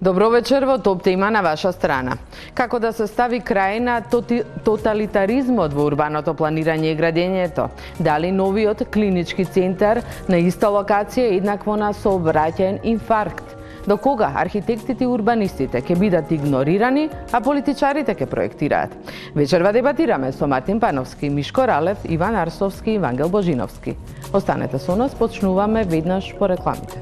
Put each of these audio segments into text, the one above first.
Добро вечер, во топ тема на ваша страна. Како да се стави крај на тоталитаризмот во урбаното планирање и градењето? Дали новиот клинички центар на иста локација е еднакво на сообраќаен инфаркт? До кога архитектите и урбанистите ќе бидат игнорирани, а политичарите ќе проектираат? Вечерва дебатираме со Мартин Пановски, Мишко Ралев, Иван Арсовски и Вангел Божиновски. Останете со нас, почнуваме веднаш по рекламите.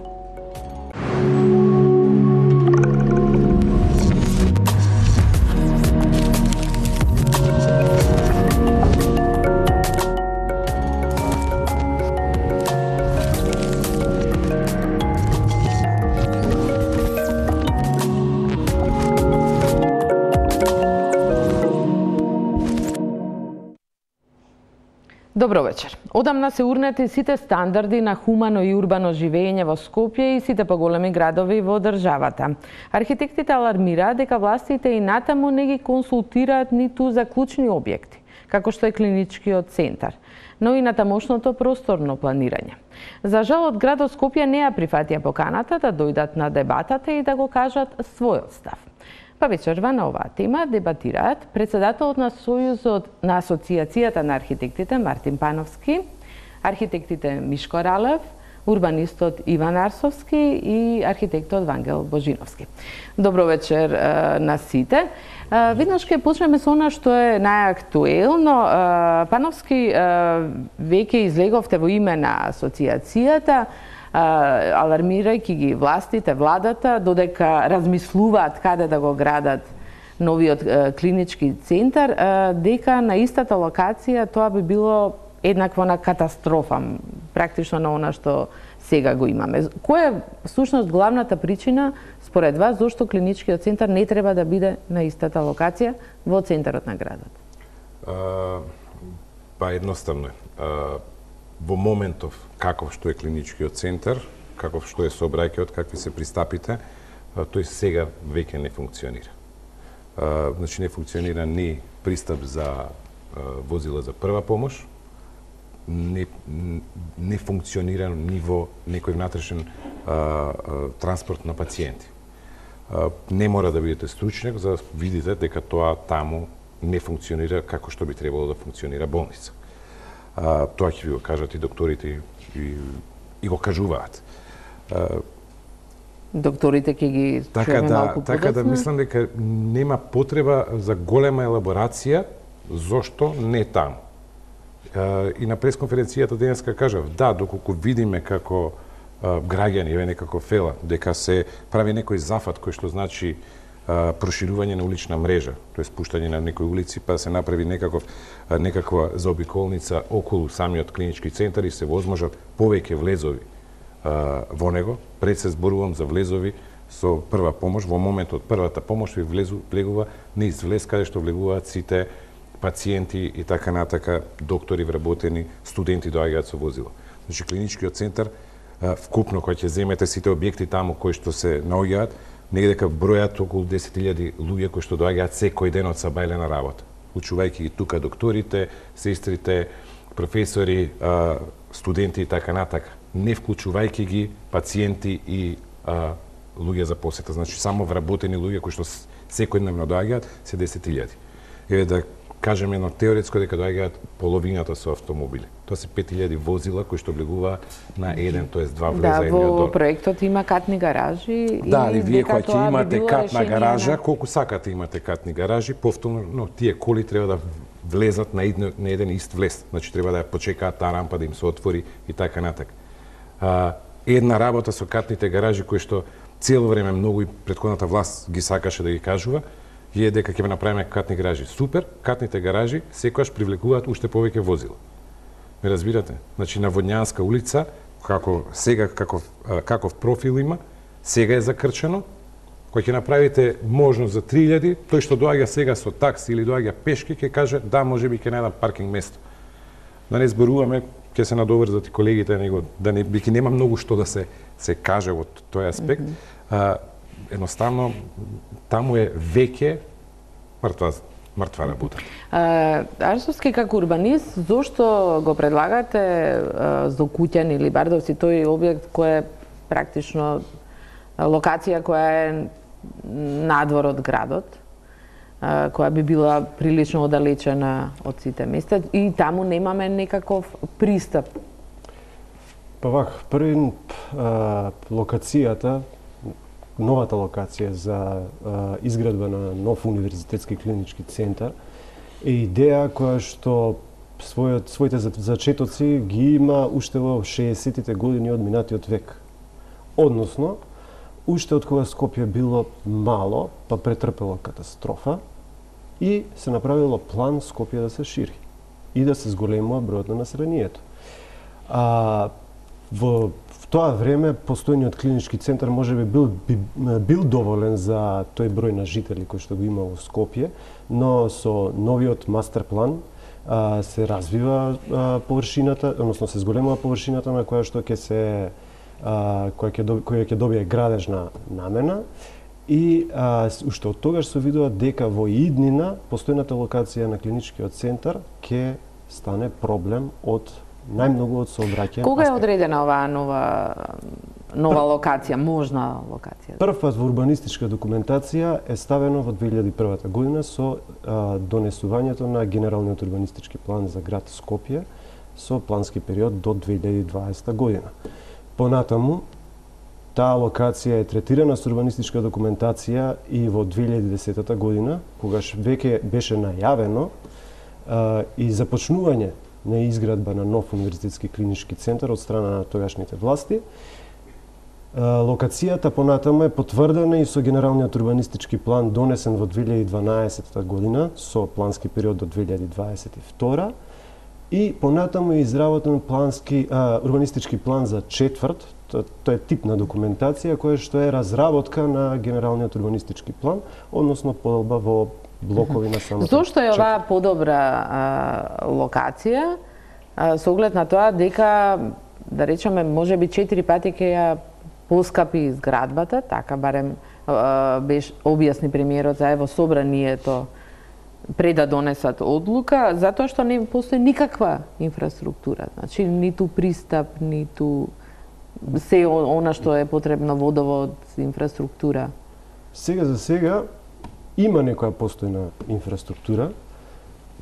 Добро вечер. Одамна се урнети сите стандарди на хумано и урбано живење во Скопје и сите поголеми градови во државата. Архитектите алармираат дека властите и натаму не ги консултираат ниту за клучни објекти, како што е клиничкиот центар, но и на тамошното просторно планирање. За жал, од градот Скопје не ја прифатија поканата да дојдат на дебатата и да го кажат својот став. Па вечерва на оваа тема дебатираат председателот на Сојузот на Асоциацијата на архитектите Мартин Пановски, архитектите Мишко Ралев, урбанистот Иван Арсовски и архитектот Вангел Божиновски. Добро вечер на сите. Веднаш ќе почнеме со она што е најактуелно. Пановски, веќе излеговте во име на асоциацијата, алармирајќи ги властите, владата, додека размислуваат каде да го градат новиот клинички центар, дека на истата локација тоа би било еднакво на катастрофа, практично на она што сега го имаме. Која е всушност главната причина според вас зошто клиничкиот центар не треба да биде на истата локација во центарот на градот? Па едноставно е. Во моментов каков што е клиничкиот центар, каков што е сообраќајот, какви се пристапите, тој сега веќе не функционира. Значи не функционира ни пристап за возила за прва помош, не функционира ни во некој внатрешен транспорт на пациенти. Не мора да бидете стручњак за да видите дека тоа таму не функционира како што би требало да функционира болница. Тоа ќе ви го кажат и докторите и го кажуваат. Докторите ќе ги чуеме малку подоцна? Така да мислам дека нема потреба за голема елаборација зошто не таму. И на пресконференцијата денеска кажав, да, доколку видиме како граѓани, еве некако фела, дека се прави некој зафат кој што значи проширување на улична мрежа, тоа е спуштање на некои улици, па се направи некаква заобиколница околу самиот клинички центар и се возможат повеќе влезови во него. Пред се зборувам за влезови со прва помош, во моментот првата помош ви влегува низ влез каде што влегуваат сите пациенти и така натака, доктори вработени, студенти доаѓаат со возила. Значи клиничкиот центар вкупно кога ќе земете сите објекти таму кои што се наоѓаат, негдека бројат околу 10.000 луѓе кои што доаѓаат секој ден од сабајле на работа, учувајќи ги тука докторите, сестрите, професори, студенти и така натака, не вклучувајќи ги пациенти и луѓе за посета. Значи само вработени луѓе кои што секојдневно доаѓаат се 10.000. Еве да кажеме едно теоретско дека доаѓаат половината со автомобили. Тоа се 5.000 возила кои што влегуваат на еден, тоест два влеза едниот дом. Да, во проектот има катни гаражи. Да, али вие кога ќе имате катна гаража, колку сакате имате катни гаражи, повторно тие коли треба да влезат на еден ист влез. Значи треба да ја почекаат таа рампа да им се отвори и така натака. Една работа со катните гаражи кои што цело време многу и претходната власт ги сакаше да ги кажува, е дека ќе направиме катни гаражи. Супер, катните гаражи секогаш привлекуваат уште повеќе возила. Ме разбирате? Значи на Водњанска улица, како сега каков профил има, сега е закрчено. Кога ќе направите можност за 3.000, тој што доаѓа сега со такси или доаѓа пешки ќе каже да, можеби ќе најдам паркинг место. Да не зборуваме, ќе се надоврзат и колегите него, да не биќе нема многу што да се каже во тој аспект. Едноставно таму е веќе мртва работа. Арсовски како урбанист, зошто го предлагате за Куќан или Бардовци, тој објект кој е практично локација која е надвор од градот, која би била прилично оддалечена од сите места и таму немаме некаков пристап. Па вак, првин локацијата, новата локација за изградба на нов универзитетски клинички центар е идеја која што своите зачетоци ги има уште во 60-тите години од минатиот век. Односно, уште од кога Скопје било мало, па претрпело катастрофа и се направило план Скопје да се шири и да се зголемува бројот на населението. Во тоа време постојниот клинички центар можеби бил доволен за тој број на жители кој што го има во Скопје, но со новиот мастер план се развива површината, односно се зголемува површината на која што која ќе добие градежна намена и уште од тогаш се видува дека во иднина постојната локација на клиничкиот центар ќе стане проблем од најмногу од сообраќај. Кога е одредена оваа нова локација, можна локација? Првпат во урбанистичка документација е ставено во 2001 година со донесувањето на Генералниот урбанистички план за град Скопје со плански период до 2020 година. Понатаму, таа локација е третирана со урбанистичка документација и во 2010 година, когаш веќе беше најавено и започнување на изградба на нов универзитетски клинички центар од страна на тогашните власти. Локацијата понатаму е потврдена и со Генералниот урбанистички план донесен во 2012 година со плански период до 2022 и понатаму е изработен урбанистички план за четврт. Тоа е тип на документација која што е разработка на Генералниот урбанистички план, односно поделба во блокови на самото. Зошто е оваа подобра локација со оглед на тоа дека, да речеме, можеби 4 пати ќе ја поскапи зградбата, така барем беше објасни премиерот за ево собранието пред да донесат одлука, затоа што не постои никаква инфраструктура, значи ниту пристап, ниту се она што е потребно, водовод, инфраструктура. Сега за сега има некоја постојна инфраструктура,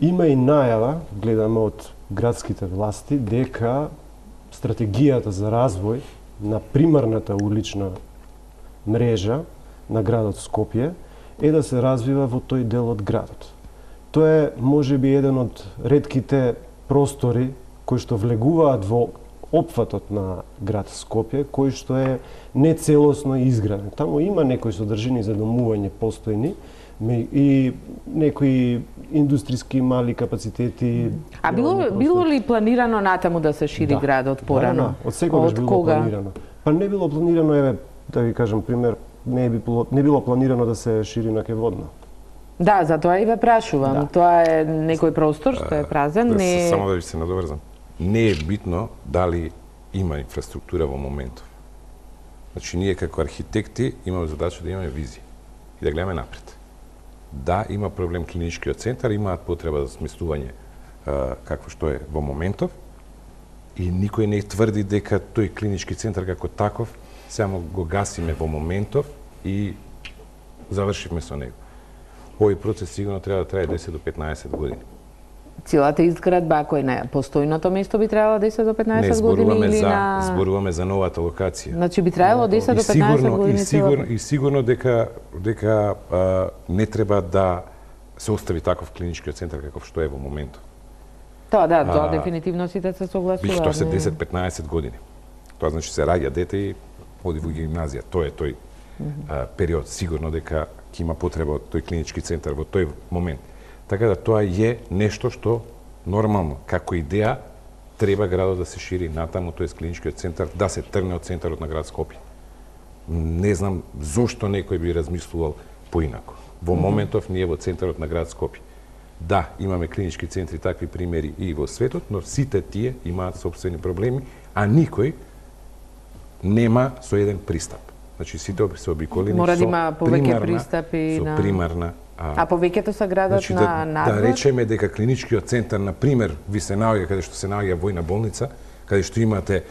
има и најава, гледаме од градските власти, дека стратегијата за развој на примарната улична мрежа на градот Скопје е да се развива во тој дел од градот. Тоа е можеби еден од ретките простори кои што влегуваат во опфатот на град Скопје, кој што е нецелосно изграден. Таму има некои содржини за домување постојни и некои индустријски мали капацитети. А било ли планирано натаму да се шири градот порано? Да, од секогаш било планирано. Па не било планирано, еве, да ви кажам пример, не било планирано да се шири на Кеводно. Да, затоа и ве прашувам. Да. Тоа е некој простор што е празен, не. Само да ви се надоврзам. Не е битно дали има инфраструктура во моментов. Значи, ние како архитекти имаме задача да имаме визија и да гледаме напред. Да, има проблем клиничкиот центар, имаат потреба за сместување какво што е во моментов и никој не тврди дека тој клинички центар како таков само го гасиме во моментов и завршивме со него. Овој процес сигурно треба да трае 10 до 15 години. Целата изградба, ако е на постојното место, би требало 10 до 15 години или на... Зборуваме за новата локација. Значи би требало 10 до 15 години. И сигурно дека не треба да се остави таков клиничкиот центар каков што е во моментот. Тоа да, тоа дефинитивно сите се согласуваат. Тоа се 10-15 години. Тоа значи се раѓа дете и оди во гимназија. Тоа е тој период. Сигурно дека ќе има потреба од тој клинички центар во тој момент. Така да тоа е нешто што нормално, како идеја, треба градот да се шири натаму, тој клиничкиот центар, да се тргне од центарот на град Скопје. Не знам зошто некој би размислувал поинако. Во моментов ние во центарот на град Скопје. Да, имаме клинички центри, такви примери и во светот, но сите тие имаат собствени проблеми, а никој нема со еден пристап. Значи сите се обиколени мора да има повеќе пристапи со примарна. А повеќето са градот значи, на надвор? Да речеме дека клиничкиот центар, на пример, ви се наоѓа каде што се наоѓа војна болница, каде што имате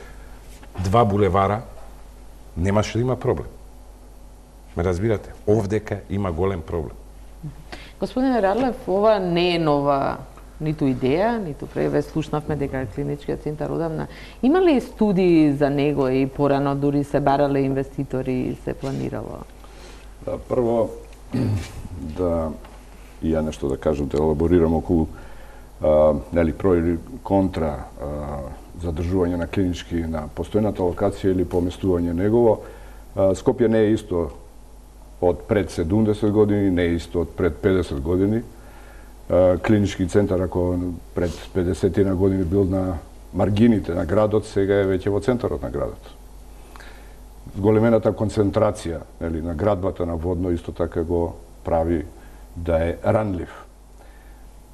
2 булевара, немаше да има проблем. Ме разбирате? Овдека има голем проблем. Господине Радлев, ова не е нова ниту идеја, ниту преве слушнавме дека клиничкиот центар одамна. Има ли студии за него и порано дури се барале инвеститори и се планирало? Да, прво да и ја нешто да кажам, да елаборирам околу нели про или контра задржување на клинички на постојната локација или поместување негово. Скопје не е исто од пред 70 години, не е исто од пред 50 години. Клинички центар, ако пред 50 години бил на маргините на градот, сега е веќе во центарот на градот. Големената концентрација нели, на градбата на Водно исто така го прави да е ранлив.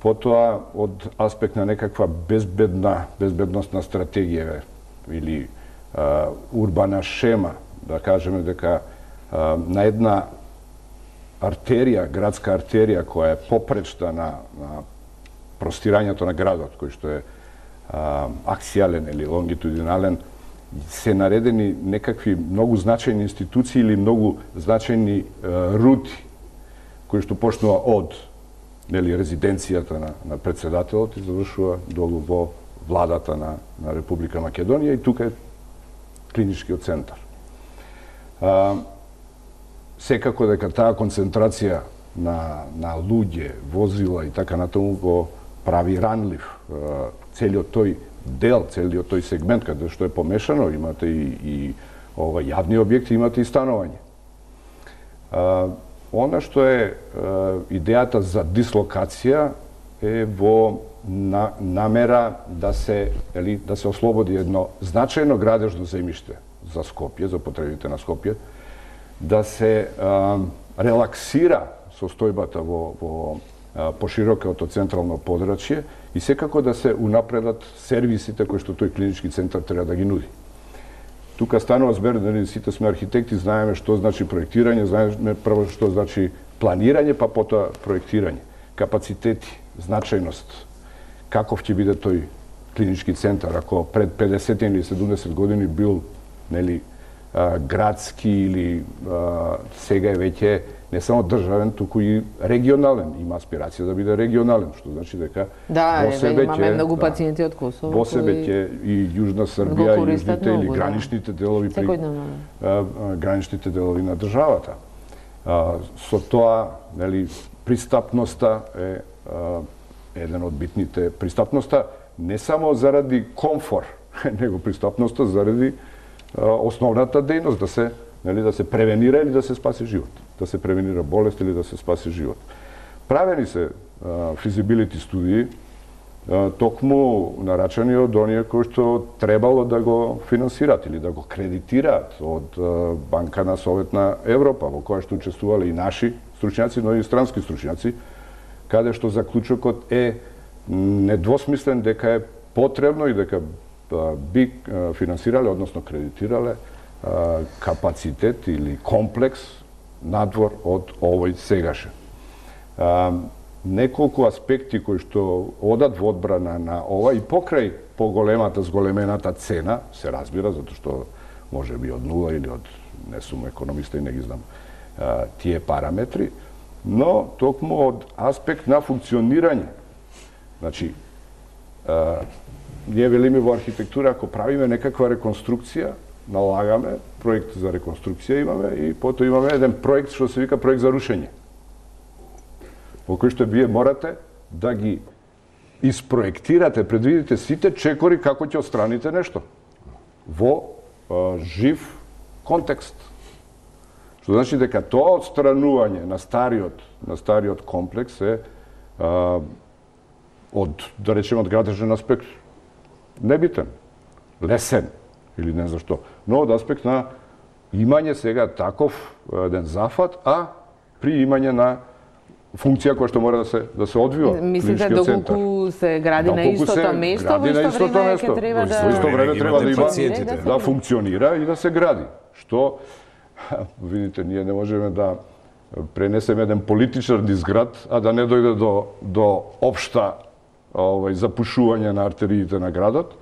Потоа, од аспект на некаква безбедносна стратегија или урбана шема, да кажеме дека на една артерија, градска артерија која е попречна на простирањето на градот, кој што е аксијален или лонгитудинален, се наредени некакви многу значајни институции или многу значајни рути, кои што почнува од резиденцијата на председателот и завршува долу во владата на Република Македонија и тука е клиничкиот центар. Секако дека таа концентрација на луѓе, возила и така натаму го прави ранлив. Целиот тој дел, целиот тој сегмент каде што е помешано, имате и јавни објекти, имате и становање. Она што е идејата за дислокација е во намера да се ослободи едно значајно градежно земјиште за Скопје, за потребите на Скопје, да се релаксира состојбата во поширокото централно подрачје и секако да се унапредат сервисите кои што тој клинички центар треба да ги нуди. Тука станува збор, сите сме архитекти, знаеме што значи проектирање, знаеме прво што значи планирање, па потоа проектирање. Капацитети, значајност, каков ќе биде тој клинички центар, ако пред 50 или 70 години бил градски или сега е веќе не само државен, туку и регионален. Има аспирација да биде регионален, што значи дека во себе имаме многу пациенти од Косово. Во себе ќе и Јужна Србија, и јужните или граничните делови граничните делови на државата. Со тоа, пристапноста е еден од битните. Пристапноста не само заради комфор, него пристапноста заради основната дејност да се превенира или да се спаси живот, да се превенира болест или да се спаси живот. Правени се физибилити студии, токму нарачани од оние кои што требало да го финансираат или да го кредитираат од Банка на Советна Европа, во која што учествувале и наши стручњаци, но и странски стручњаци, каде што заклучокот е недвосмислен дека е потребно и дека би финансирале, односно кредитирале капацитет или комплекс надвор од овој сегашен. Неколку аспекти кои што одат во одбрана на ова и покрај поголемата зголемената цена, се разбира, затоа што може би од нула или од, не сум економиста и не ги знам тие параметри, но токму од аспект на функционирање. Значи, ние велиме во архитектура, ако правиме некаква реконструкција, налагаме, проект за реконструкција имаме и потоа имаме еден проект што се вика проект за рушење. Во кој што вие морате да ги испроектирате, предвидите сите чекори како ќе отстраните нешто во жив контекст. Што значи дека тоа отстранување на стариот комплекс е од, да речеме, од градежен аспект небитен, лесен или не знам што, но од аспект на имање сега таков еден зафат, а при имање на функција која што мора да се одвива. Мислите доколку се гради на истото место, во исто време ќе треба да... Во исто време треба да има, да функционира и да се гради. Што, видите, ние не можеме да пренесеме еден политичар низ град, а да не дојде до општа запушување на артериите на градот,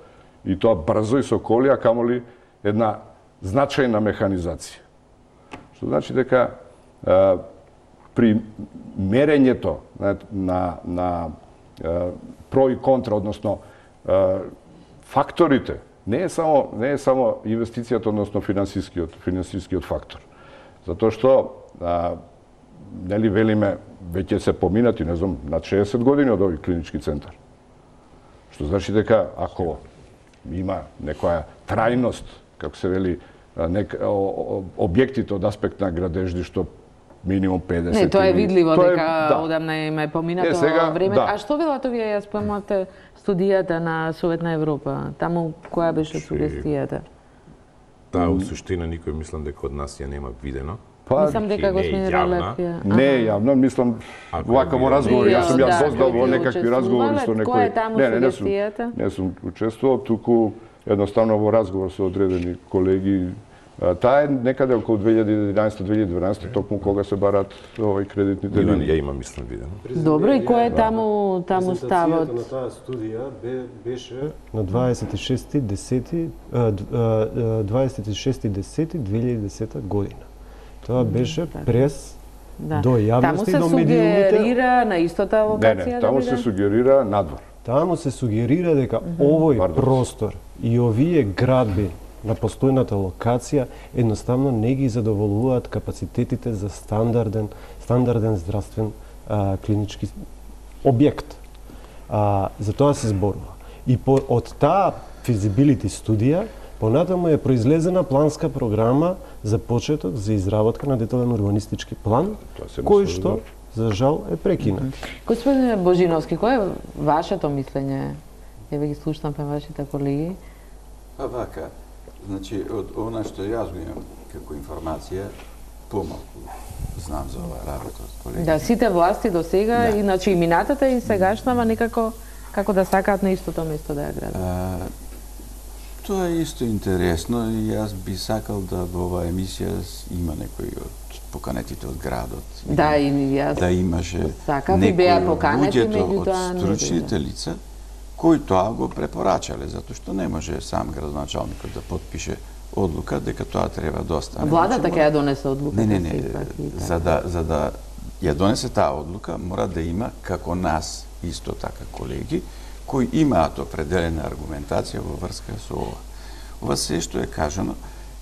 и тоа брзо и со коли, а камоли една значајна механизација. Што значи дека при мерењето на про и контра, односно факторите, не е само инвестицијата, односно финансискиот фактор. Затоа што нели велиме веќе се поминати, не знам, над 60 години од овој клинички центар. Што значи дека ако има некоја трајност, како се вели, објектите од аспект на градежди што минимум 50. Не, тоа е видливо дека одамна има поминато време. Да. А што велато вие ја спомнавте студијата на Советна Европа? Таму која беше сугестијата? Таа у суштина никој мислам дека од нас ја нема видено. Мислам дека господин Релев не е јавно, мислам вака во разговори, јас сум доздал во некакви разговори со некој. Која е таму сугестијата? Не сум учествувал, туку едноставно во разговор со одредени колеги. Таа е некаде околу 2011-2012, токму кога се барат овој кредитните линии. Ја имам, мислам, видено. Добро, и кој е таму ставот? Презентацијата на таа студија беше на 26.10.2010 година. Тоа беше прес до јавноста и до медиумите. Таму се сугерира на истата локација? Не, таму се сугерира надвор. Таму се сугерира дека овој простор и овие градби на постојната локација едноставно не ги задоволуваат капацитетите за стандарден здравствен клинички објект. За тоа се зборува. И од таа физибилити студија понатаму е произлезена планска програма за почеток за изработка на детален урбанистички план, кој што за жал е прекинат. Господине Божиновски, кој е вашето мислење? Еве ги слушнавме вашите колеги. Па вака, значи од она што јас го имам како информација, помалку знам за оваа работа од колеги. Да, сите власти до сега, иначе и минатата и сегашнава некако како да сакаат на истото место да ја градат. Тоа е исто интересно и јас би сакал да во оваа емисија има некои од поканетите од градот. Да, и јас да имаше сакав и беа поканети, меѓутоа од стручните лица кои тоа го препорачале, затоа што не може сам градоначалникот да подпише одлука дека тоа треба да остане. Владата ќе ја донесе одлука. Не, за да ја донесе таа одлука мора да има како нас исто така колеги кои имаат определена аргументација во врска со ова. Ова се што е кажано,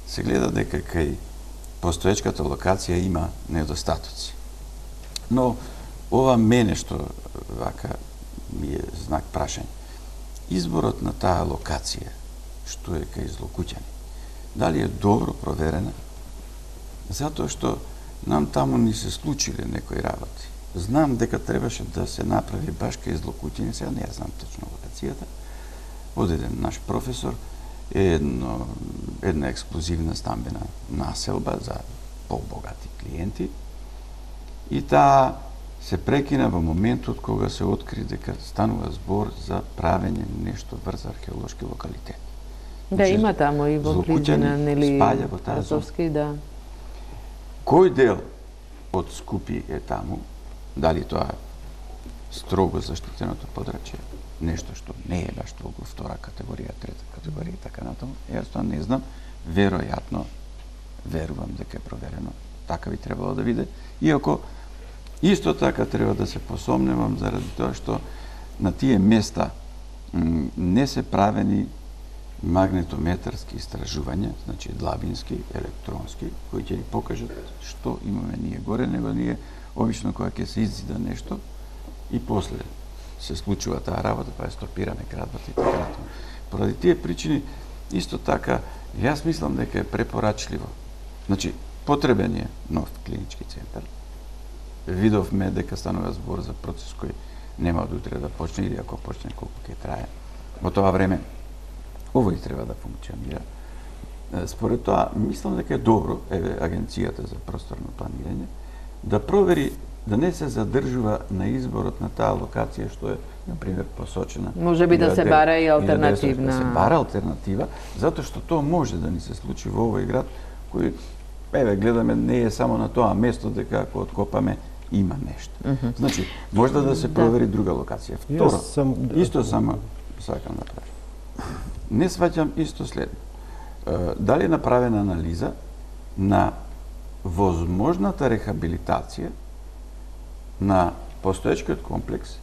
се гледа дека кај постоечката локација има недостатоци. Но ова мене што вака ми е знак прашање. Изборот на таа локација, што е кај Злокуќани, дали е добро проверена? Затоа што нам таму ни се случиле некои работи. Знам дека требаше да се направи баш кај Злокуќани, сега не ја знам точно локацијата. Од еден наш професор една ексклузивна стамбена населба за побогати клиенти и таа се прекина во моментот кога се откри дека станува збор за правење нешто врз археолошки локалитет. Да, има таму и во близина, нели, спаѓа во таа Азовски, да. Кој дел од Скупи е таму, дали тоа строго заштитеното подрачје, нешто што не е баш толку втора категорија, трета категорија и така натаму, јас тоа не знам, веројатно верувам дека е проверено, така би требало да биде, иако исто така треба да се посомневам заради тоа што на тие места не се правени магнетометарски истражувања, значи длабински, електронски, кои ќе ни покажат што имаме ние горе, него ние обично кога ќе се иззида нешто и после се случува таа работа, па ја стопираме градбата и така натаму. Поради тие причини, исто така, јас мислам дека е препорачливо. Значи, потребен е нов клинички центар. Видовме дека станува збор за процес кој нема од утре да почне или ако почне колку ќе трае. Во тоа време овој треба да функционира. Според тоа, мислам дека е добро, еве, Агенцијата за просторно планирање, да провери да не се задржува на изборот на таа локација што е, например, посочена. Може би да се бара и алтернативна. Да се бара алтернатива, затоа што тоа може да ни се случи во овој град, кој, еве, гледаме, не е само на тоа место дека ако откопаме, има нешто. Значи, може да се провери друга локација. Второ, исто само сакам да правам. Не сваќам исто следно. Дали е направена анализа на возможната рехабилитација на постоечкиот комплекс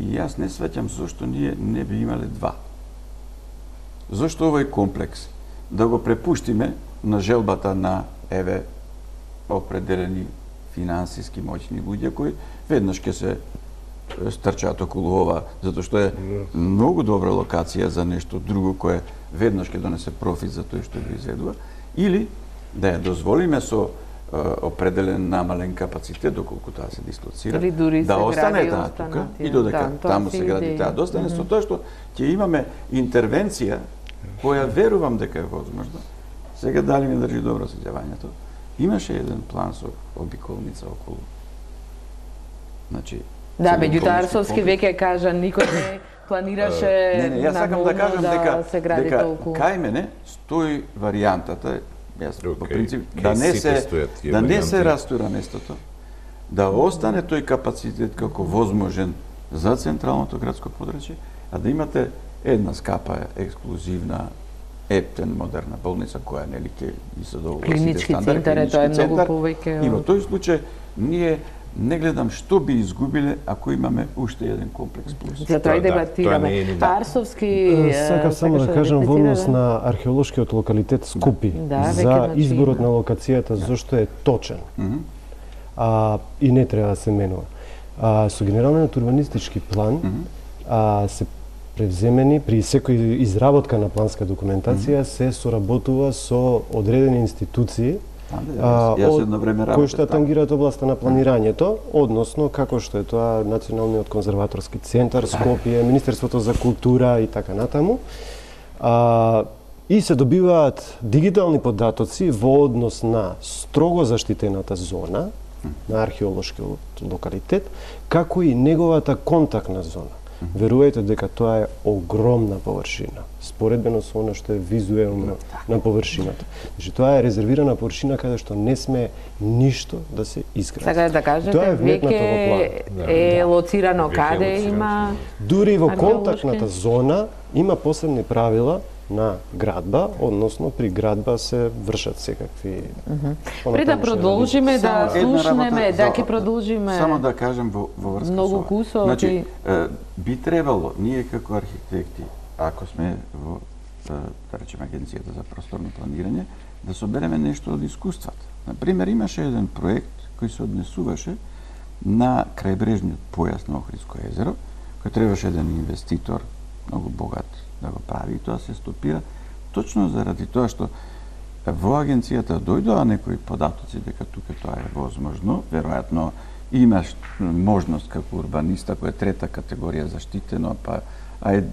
и јас не сваќам зошто ние не би имале два. Зошто овој комплекс да го препуштиме на желбата на определени финансиски моćни луѓе кои веднаш ќе се стрчаат околу ова, затоа што е многу добра локација за нешто друго кое веднаш ќе донесе профит за тој што го изведува, или да ја дозволиме со определен намален капацитет, доколку таа се дислоцира, да остане таа тука и додека таму се гради таа, да остане со тоа што ќе имаме интервенција која верувам дека е возможна. Сега дали ми држи добро сеќавањето. Имаше еден план со обиколница околу. Значи, да, меѓутоа Арсовски веќе кажа никој не планираше јас сакам да кажам дека се гради толку. Кај мене стои варијантата, јас по принцип да не се растура местото, да остане тој капацитет како возможен за централното градско подрачје, а да имате една скапа, ексклузивна, ептен, модерна болница која нели ќе и задоволува сите стандарди. Клинички центар, тоа е многу повеќе. И во тој случај ние не гледам што би изгубиле ако имаме уште еден комплекс плюс. Затоа и дебатираме. Арсовски сакав само да кажам во однос на археолошкиот локалитет Скупи за изборот на локацијата зошто е точен. И не треба да се менува. Со генералниот урбанистички план се превземени при секој изработка на планска документација се соработува со одредени институции кои што тангираат областа на планирањето, односно како што е тоа Националниот конзерваторски центар Скопје, Министерството за култура и така натаму. И се добиваат дигитални податоци во однос на строго заштитената зона на археолошкиот локалитет, како и неговата контактна зона. Верувајте дека тоа е огромна површина, споредбено со она што е визуелно на површината. Значи тоа е резервирана површина каде што не сме ништо да се изгради. Сакате да кажете, веќе е лоцирано каде има. Дури во контактната зона има посебни правила на градба, односно при градба се вршат секакви. Пред да продолжиме да слушнеме, да ќе продолжиме. Само да кажем во врска многу кусови. Значи, би требало ние како архитекти, ако сме во да речеме агенцијата за просторно планирање, да собереме нешто од искуствата. Например, имаше еден проект кој се однесуваше на крајбрежниот појас на Охридско езеро, кој требаше еден инвеститор многу богат да го прави, и тоа се стопира точно заради тоа што во агенцијата дојдоа некои податоци дека тука тоа е возможно, веројатно имаш можност како урбаниста која е трета категорија заштитено, па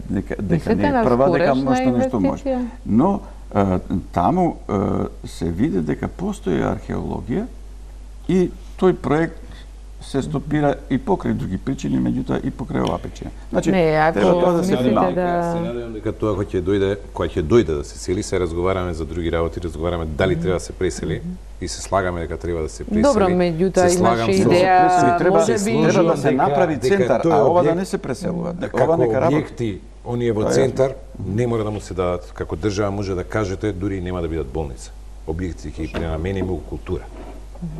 дека не е прва, дека нешто може. Но таму се види дека постои археологија и тој проект се стопира и покрај други причини, меѓутоа и покрај оваа причина. Значи, треба тоа да се внимава. Се надевам дека тоа кога ќе дојде да се сели, се разговараме за други работи, разговараме дали треба да се пресели и се слагаме дека треба да се пресели. Добро, меѓутоа имаше идеја, треба да се направи центар, а ова да не се преселува. Ова нека работи. Објекти, оние во центар не мора да му се дадат, како држава може да кажете, дури нема да бидат болница. Објекти ќе ги пренамениме во култура.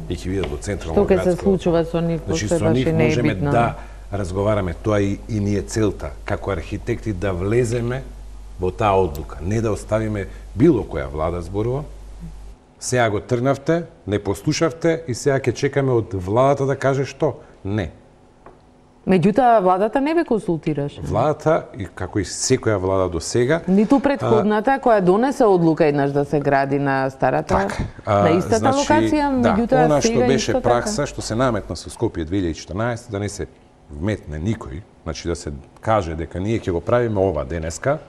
И ќе видат во централно градско. Што ќе се случува со нив, значи, со нив можеме да разговараме, тоа и ни е целта, како архитекти да влеземе во таа одлука, не да оставиме било која влада зборува. Сега го трнавте, не послушавте и сега ќе чекаме од владата да каже што. Не. Меѓутоа, владата не ве консултираше. Владата, и како и секоја влада до сега... Ниту предходната, која донесе одлука еднаш да се гради на старата, на истата локација, меѓутоа она сега што беше исто пракса, што се наметна со Скопје 2014, да не се вметне никој, значи да се каже дека ние ќе го правиме ова денеска,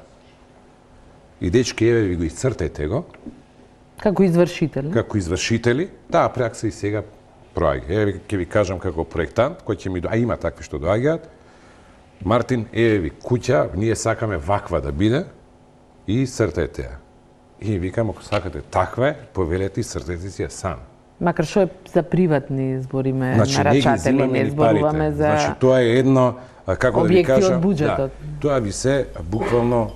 и дечки, еве ви го исцртајте го. Како извршители. Како извршители, таа пракса и сега проаѓа. Еве ќе ви кажам како проектант, кој ќе ми а има такви што доаѓаат. Мартин, еве ви куќа, ние сакаме ваква да биде и цртајте ја. И викам, ако сакате таква, повелете и цртајте си ја сам. Макар што е за приватни збориме, значи, нарачатели, не зборуваме за значи, тоа е едно, како да ви кажам, од буџетот. Тоа ви се буквално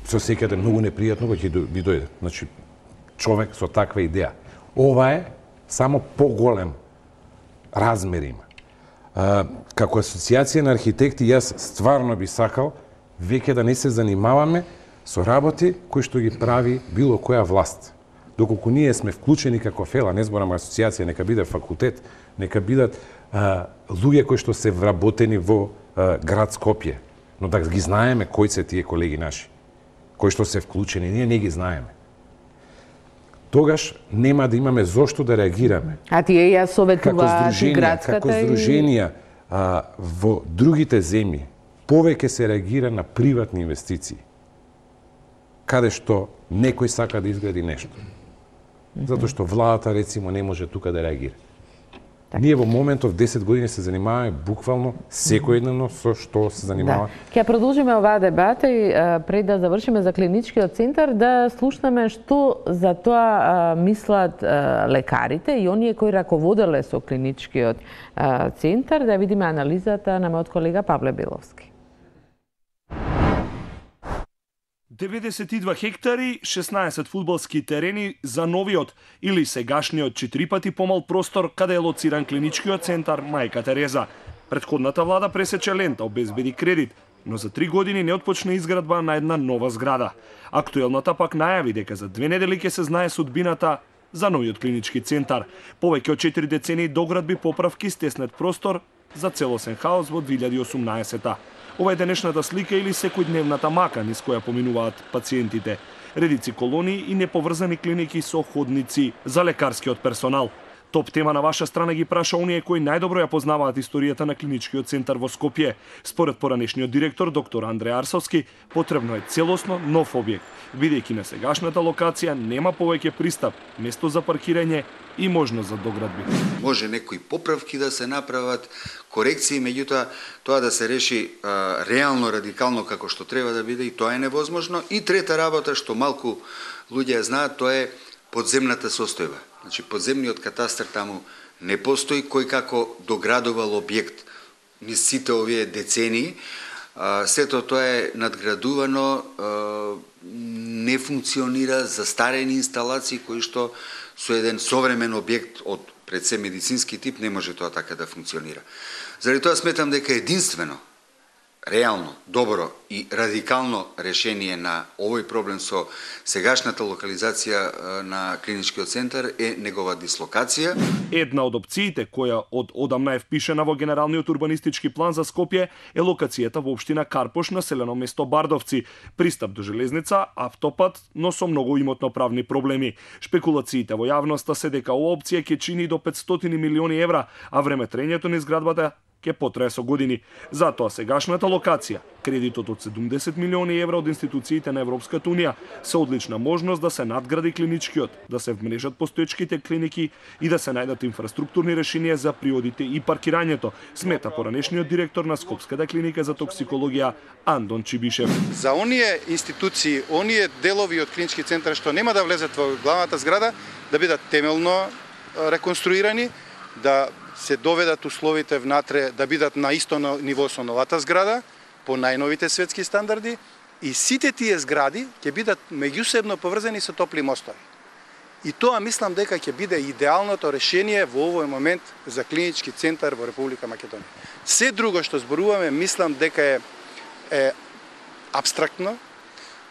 се осеќате многу непријатно кога ќе ви дојде. Значи, човек со таква идеја. Ова е само поголем размер има. Како асоциација на архитекти, јас стварно би сакал веќе да не се занимаваме со работи кои што ги прави било која власт. Доколку ние сме вклучени како ФЕЛА, не зборам асоциација, нека биде факултет, нека бидат луѓе кои што се вработени во град Скопје, но да ги знаеме кои се тие колеги наши, кои што се вклучени, ние не ги знаеме. Тогаш нема да имаме зошто да реагираме. А тие ја советуваат и градската како здруженија во другите земји повеќе се реагира на приватни инвестиции. Каде што некој сака да изгради нешто. Затоа што владата, рецимо, не може тука да реагира. Ние во моментов 10 години се занимаваме буквално секојдневно со што се занимава. Да. Ќе продолжиме оваа дебата и пред да завршиме за клиничкиот центар да слушнеме што за тоа мислат лекарите и оние кои раководеле со клиничкиот центар, да видиме анализата на мојот колега Павле Беловски. 92 хектари, 16 фудбалски терени за новиот или сегашниот 4 пати помал простор каде е лоциран клиничкиот центар Мајка Тереза. Предходната влада пресече лента, обезбеди кредит, но за 3 години не отпочна изградба на една нова зграда. Актуелната пак најави дека за 2 недели ќе се знае судбината за новиот клинички центар. Повеќе од 4 децении доградби, поправки, стеснет простор за целосен хаос во 2018-та. Ова е денешната слика или секојдневната мака низ која поминуваат пациентите. Редици колонии и неповрзани клиники со ходници за лекарскиот персонал. Топ тема на ваша страна ги праша оние кои најдобро ја познаваат историјата на клиничкиот центар во Скопје. Според поранешниот директор доктор Андреј Арсовски, потребно е целосно нов објект, бидејќи на сегашната локација нема повеќе пристап, место за паркирање и можност за доградби. Може некои поправки да се направат, корекции, меѓутоа тоа да се реши реално, радикално како што треба да биде, и тоа е невозможно. И трета работа што малку луѓе знаат, тоа е подземната состојба. Значи, подземниот катастар таму не постои, кој како доградувал објект низ сите овие децении. Сето тоа е надградувано, не функционира, застарени инсталации кои што со еден современ објект од пред се медицински тип не може тоа така да функционира. Заради тоа сметам дека единствено, реално, добро и радикално решение на овој проблем со сегашната локализација на клиничкиот центар е негова дислокација. Една од опциите која од одамна е впишена во генералниот урбанистички план за Скопје е локацијата во општина Карпош, населено место Бардовци, пристап до железница, автопат, но со многу имотно-правни проблеми. Шпекулациите во јавноста се дека оваа опција ќе чини до 500 милиони евра, а време трењето на изградбата ќе потрае со години. Затоа сегашната локација, кредитот од 70 милиони евра од институциите на Европската унија, се одлична можност да се надгради клиничкиот, да се вмрежат постоечките клиники и да се најдат инфраструктурни решенија за приодите и паркирањето, смета поранешниот директор на Скопската клиника за токсикологија Андон Чибишев. За оние институции, оние делови од клинички центар што нема да влезат во главната зграда, да бидат темелно реконструирани, да се доведат условите внатре да бидат на исто ниво со новата зграда, по најновите светски стандарди, и сите тие згради ќе бидат меѓусебно поврзани со топли мостови. И тоа мислам дека ќе биде идеалното решение во овој момент за клинички центар во Република Македонија. Се друго што зборуваме, мислам дека е апстрактно.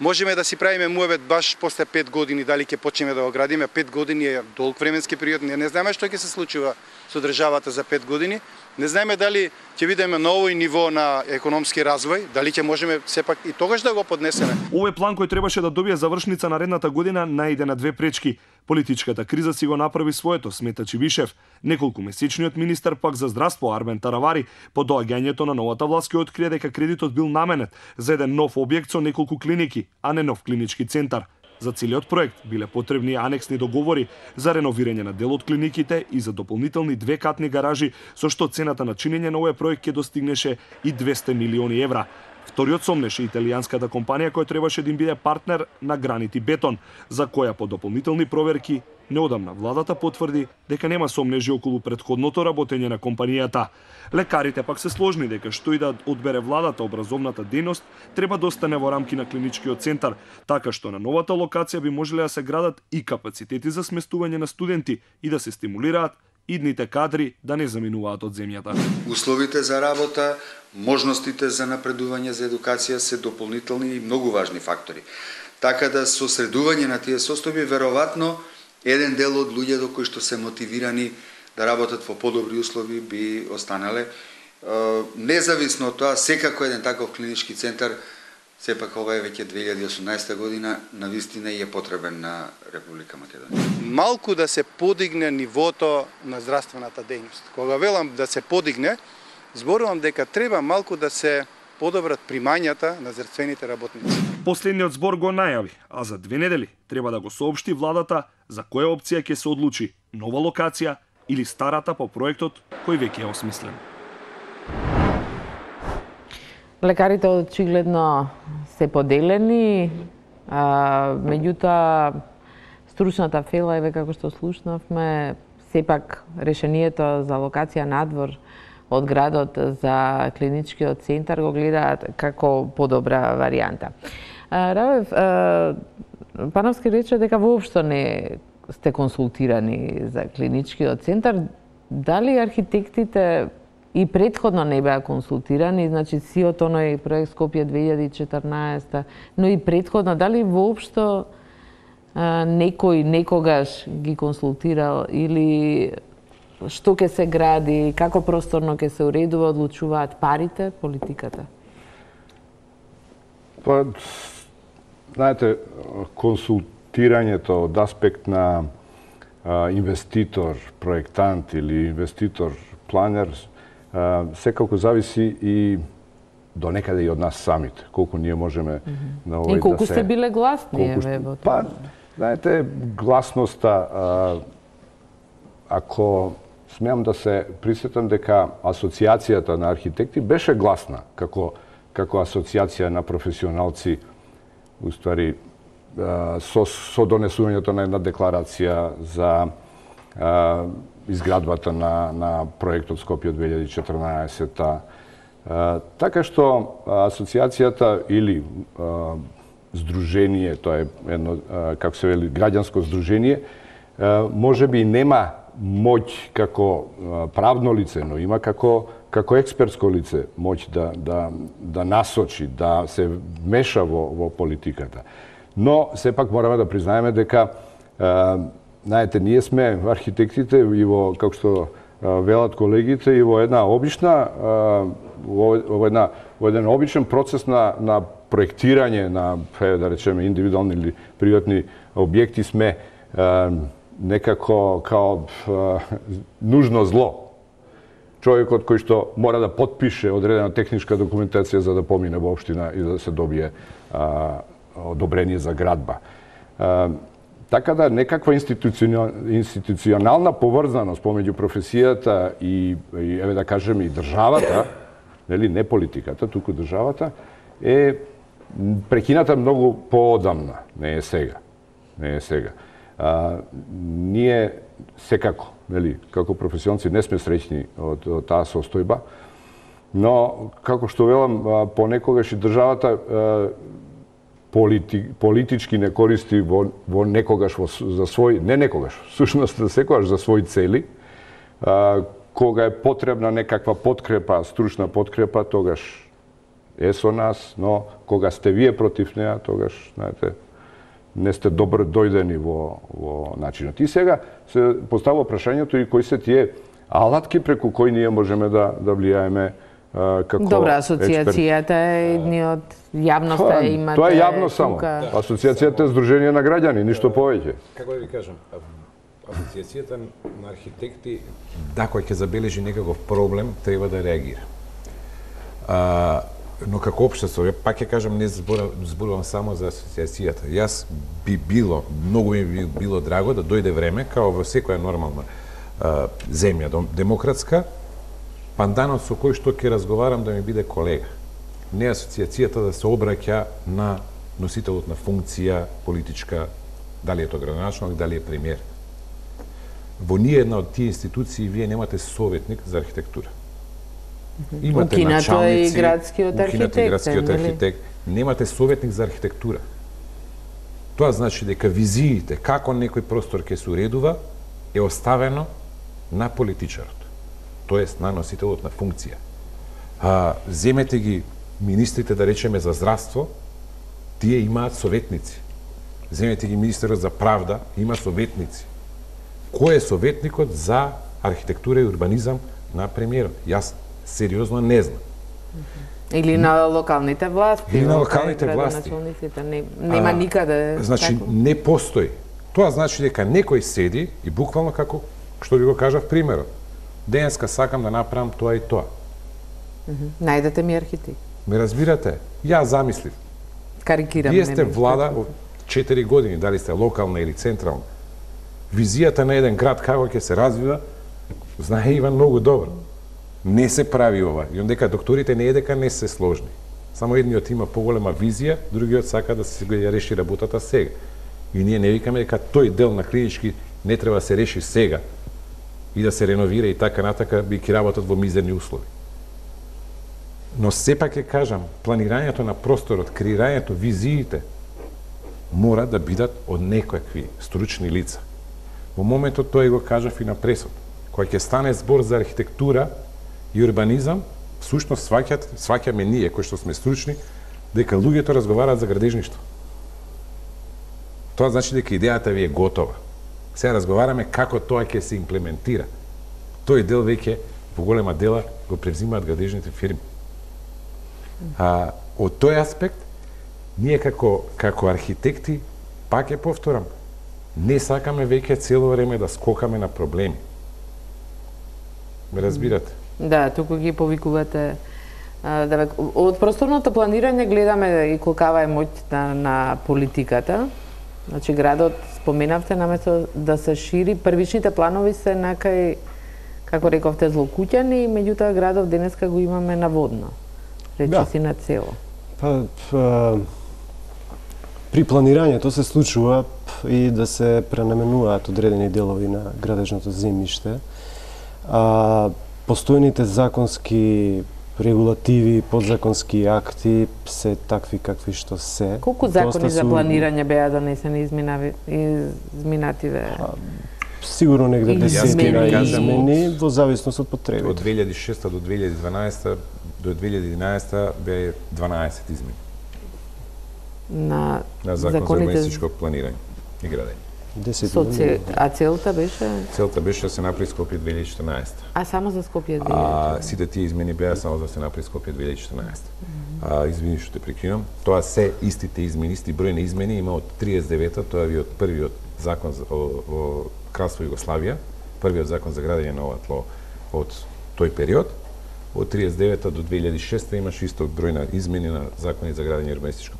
Можеме да си правиме муабет баш после 5 години, дали ќе почнеме да го градиме. 5 години е долг временски период, не знаеме што ќе се случува со државата за 5 години. Не знаеме дали ќе бидеме на овој ниво на економски развој, дали ќе можеме сепак и тогаш да го поднесеме. Овој план кој требаше да добие завршница наредната година најде на две пречки. Политичката криза си го направи своето, смета Чибишев. Неколкумесечниот министер пак за здравство Армен Таравари по доаѓањето на новата власт кој открие дека кредитот бил наменет за еден нов објект со неколку клиники, а не нов клинички центар. За целиот проект биле потребни анексни договори за реновирање на дел од клиниките и за дополнителни 2-катни гаражи, со што цената на чинење на овој проект ќе достигнеше и 200 милиони евра. Вториот сомнеше италијанската компанија која требаше да им биде партнер на Гранит и Бетон, за која по дополнителни проверки Неодамна владата потврди дека нема сомнежи околу претходното работење на компанијата. Лекарите пак се сложни дека што и да одбере владата, образовната дејност треба да остане во рамки на клиничкиот центар, така што на новата локација би можеле да се градат и капацитети за сместување на студенти и да се стимулираат идните кадри да не заминуваат од земјата. Условите за работа, можностите за напредување за едукација се дополнителни и многу важни фактори. Така да со средување на тие состојби веројатно еден дел од луѓето кои што се мотивирани да работат во подобри услови би останале. Независно од тоа, секако еден таков клинички центар, сепак ова е веќе 2018 година, навистина и е потребен на Република Македонија. Малку да се подигне нивото на здравствената дејност. Кога велам да се подигне, зборувам дека треба малку да се подобрат примањата на здравствените работници. Последниот збор го најави, а за 2 недели треба да го соопшти владата за која опција ќе се одлучи, нова локација или старата по проектот кој веќе е осмислен. Лекарите очигледно се поделени, меѓутоа стручната фела еве како што слушнавме, сепак решението за локација надвор од градот за клиничкиот центар го гледаат како подобра варијанта. Равев, Пановски рече дека воопшто не сте консултирани за клиничкиот центар. Дали архитектите и претходно не беа консултирани, значи сиот оној проект Скопје 2014, но и претходно, дали воопшто некој некогаш ги консултирал или што ќе се гради, како просторно ќе се уредува, одлучуваат парите, политиката? Па, знаете, консултирањето од аспект на инвеститор, проектант или инвеститор, планер, секако зависи и до некаде и од нас самите, колку ние можеме на овој да се... И колку сте биле гласни, во тоа? Па, знаете, гласноста, ако смеам да се присетам дека Асоциацијата на архитекти беше гласна како асоциација на професионалци, уствари, со донесувањето на една декларација за изградбата на проектот Скопје 2014. Така што асоциацијата или здружение, тоа е едно, како се вели, граѓанско здружение, можеби нема моќ како правно лице, но има како експертско лице моќ да насочи, да се меша во политиката. Но сепак мораме да признаеме дека знаете, ние сме архитектите и во, како што велат колегите, и во една обична во еден обичен процес на проектирање на, да речеме, индивидуални или приватни објекти сме некако као нужно зло. Човекот кој што мора да потпише одредена техничка документација за да помине во општина и да се добие одобрение за градба. Така да некаква институционална поврзаност помеѓу професијата и еве да кажеме и државата, нели, не политиката, туку државата, е прекината многу поодамна, не е сега. Не е сега. Ние секако, нели, како професионалци не сме среќни од таа состојба, но како што велам, понекогаш и државата политички не користи во некогаш за свој, не некогаш, всушност секогаш за своји цели. Кога е потребна некаква подкрепа, стручна подкрепа, тогаш е со нас, но кога сте вие против неа, тогаш, знаете, не сте добро дојдени во начинот. И сега се поставува прашањето и кои се тие алатки преку кои ние можеме да влијаеме како Добра, асоциацијата е едни од јавноста имате... Тоа е јавно само. Асоциацијата е здружение на граѓани, ништо повеќе. Како да ви кажам, асоциацијата на архитекти, да, кој ќе забележи некаков проблем, треба да реагира. Но како општество, пак ќе кажам, не зборувам само за асоциацијата. Јас многу би било драго да дојде време, као во секоја нормална земја, демократска, панданот со кој што ќе разговарам да ми биде колега. Не асоциацијата да се обраќа на носителот на функција политичка, дали е тоа градоначалник, дали е премиер. во ниједна од тие институции вие немате советник за архитектура. Имате Укинато е и началници, градскиот архитект, немате советник за архитектура. Тоа значи дека визиите како некој простор ќе се уредува е оставено на политичарот, тоест на носителот на функција. Земете ги министрите, да речеме, за здравство, тие имаат советници. Земете ги министерот за правда, има советници. Кој е советникот за архитектура и урбанизам на премиерот? Јас сериозно не знам. Или на локалните власти. Или на локалните власти. Нема никаде. Значи, тако? не постои. Тоа значи дека некој седи и буквално како што ви го кажав примерот. Денеска сакам да направам тоа и тоа. Најдете ми архитект. Ме разбирате? Ја замислив. Карикирам. Вие сте влада од 4 години, дали сте локална или централна. Визијата на еден град како ќе се развива, знае Иван многу добро. Не се прави ова. И ондека докторите не е дека не се сложни. Само едниот има поголема визија, другиот сака да се ја реши работата сега. И ние не викаме дека тој дел на клинички не треба да се реши сега и да се реновира и така натака, бидејќи работат во мизерни услови. Но сепак ќе кажам, планирањето на просторот, креирањето, визиите мора да бидат од некакви стручни лица. Во моментот тој го кажав и на пресот. Кога ќе стане збор за архитектура и урбанизам, всушност сваќаме ние кои што сме стручни дека луѓето разговараат за градежништво. Тоа значи дека идејата ви е готова. Сега разговараме како тоа ќе се имплементира. Тој дел веќе во голема дела го превзимаат градежните фирми. Од тој аспект, ние како архитекти, пак ја повторам, не сакаме веќе цело време да скокаме на проблеми. Ме разбирате? Да, туку ги повикувате. Од просторното планирање гледаме и колкава е моќта на политиката. Значи, градот, споменавте, наместо да се шири, првичните планови се накај, како рековте, злокуќани, меѓутоа градот денеска го имаме наводно. Речиси на цело. При планирањето се случува и да се пренаменуваат одредени делови на градежното земјиште. Постојните законски регулативи, подзаконски акти се такви какви што се. Колку закони за планирање беа донесени изминативе? Сигурно негде десетина измени во зависност од потребите. Од 2006 до 2012 до 2011 беа 12 измени. На закон за урбанистичко планирање и градење. А целта беше? Целта беше да се направи Скопје 2014. А само за Скопје 2014? Сите тие измени беа само за да се направи Скопје 2014. Извини што те прекинувам. Тоа се истите измени, исти број на измени има од 39-та, тоа ви од првиот закон во Кралство Југославија, првиот закон за градење на ова тло од тој период. Од 39-та до 2006-та имаше исток број на измени на закони за градење и урбанистичко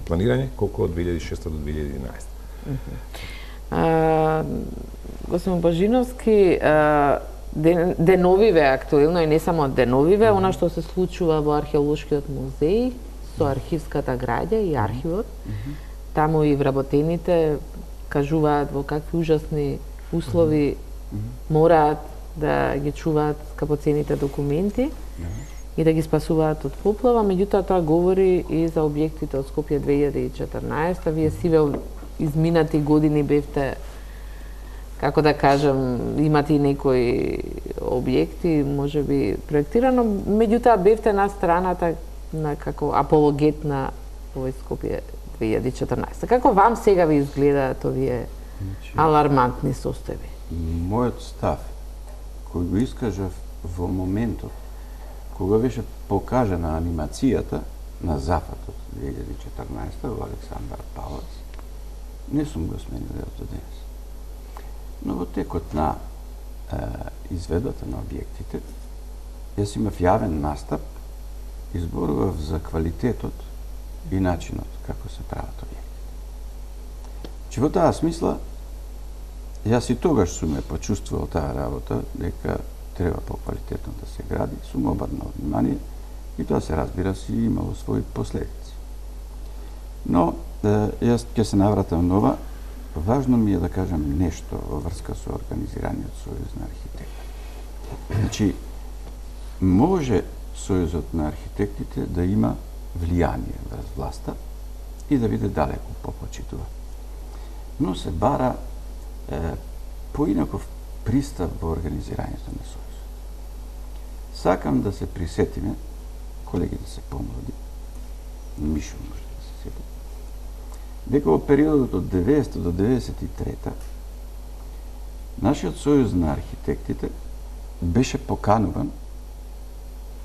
планирање, колку од 2006-та до 2011. Господин Божиновски, деновиве актуелно и не само деновиве, она што се случува во археолошкиот музеј со архивската граѓа и архивот, таму и вработените кажуваат во какви ужасни услови мораат да ги чуваат скапоцените документи и да ги спасуваат од поплава, меѓутоа тоа говори и за објектите од Скопје 2014. Вие сиве изминати години бевте, како да кажем, имате и некои објекти, може би проектирано, меѓутоа бевте на страната на како апологет на овој Скопје 2014. Како вам сега ви изгледаат овие алармантни состојби? Мојот став, кој го искажав во моментот кога беше покажана анимацијата на Зафатот 2014 во Александар Палац, не сум го сменил до денес. Но во текот на изведбата на објектите, јас имав јавен настап и зборував за квалитетот и начинот како се прават објекти. Че во таа смисла, јас и тогаш сум ме почувствувал таа работа, дека треба по-квалитетно да се гради, сум обрнал внимание и тоа се разбира си имало своји последици. Но, јас ќе се навратам нова важно ми е да кажам нешто во врска со организираниот сојуз на архитекти. Значи, може сојузот на архитектите да има влијание врз власта и да биде далеку попочитува. Но се бара поинаков пристап во организирањето на сојуз. Сакам да се присетиме, колегите се помлади, Мишо може да се сети, дека во периодот од 90 до 93 нашиот сојуз на архитектите беше покануван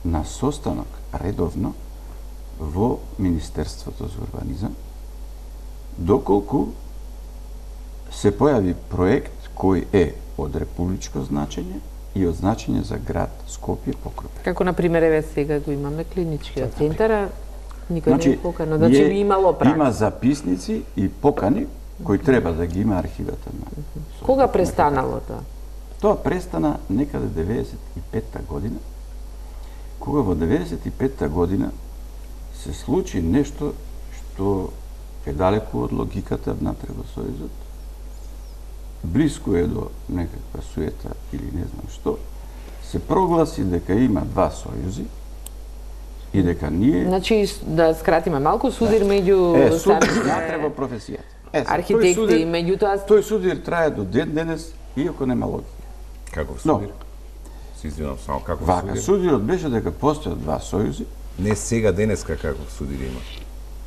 на состанок редовно во Министерството за урбанизам, доколку се појави проект кој е од републичко значење и од значење за град Скопје Покропе. Како, например, еве сега го имаме клиничкиот центар, никој не е покано, значи би имало прак. Има записници и покани кои треба да ги има архивата на. Кога престанало тоа? Тоа престана некаде 95-та година, кога во 95-та година се случи нешто што е далеку од логиката внатре во Сојузот, блиску е до некаква суета или не знам што, се прогласи дека има два сојузи и дека ние... Значи, да скратиме малку, судир меѓу судир внатре во професијата. Архитекти, меѓутоа... Тој судир трае до ден денес, иако нема логика. Каков судир? Се извинам само, каков судир? Вака, судирот беше дека постојат два сојузи. Не сега денеска каков судир има.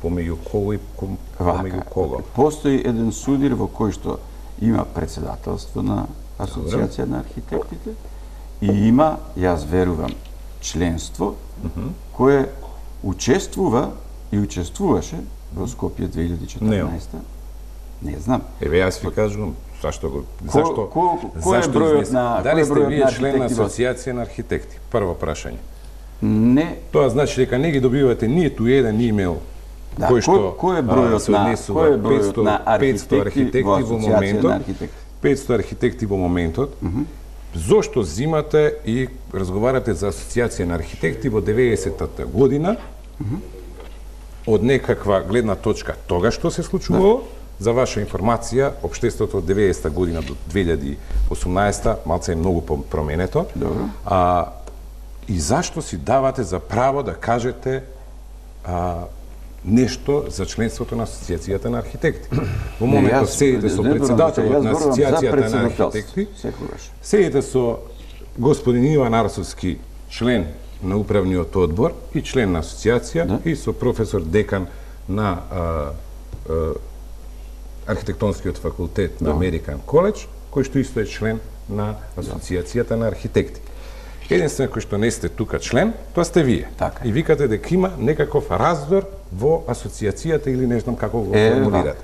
Помеѓу кого и помеѓу кого? Постои еден судир во кој што има председателство на Асоцијација на архитектите и има, јас верувам, членство кое учествува и учествуваше во Скопје 2014. Не знам. Еве јас ви кажувам зашто го кој е бројот на дали сте вие член на Асоцијација на архитекти? Прво прашање. Не. Тоа значи дека не ги добивате ниту еден имейл кој што кој е бројот на 500 архитекти во моментот. 500 архитекти во моментот. Зошто зимате и разговарате за Асоцијација на архитекти во 90-та година од некаква гледна точка тога што се случувало? За ваша информација, општеството од 90-та година до 2018-та малце е многу променето. И зашто си давате за право да кажете нешто за членството на Асоцијацијата на архитекти? Во моментот седите со председателот на Асоцијацијата на архитекти, седите со господин Иван Арсовски, член на управниот одбор и член на асоцијација, и со професор декан на архитектонскиот факултет на Американ Коледж, кој што исто е член на Асоцијацијата на архитекти. Единствено кој што не сте тука член, тоа сте вие. И викате дека има некаков раздор во асоцијацијата или не знам како го формулирате.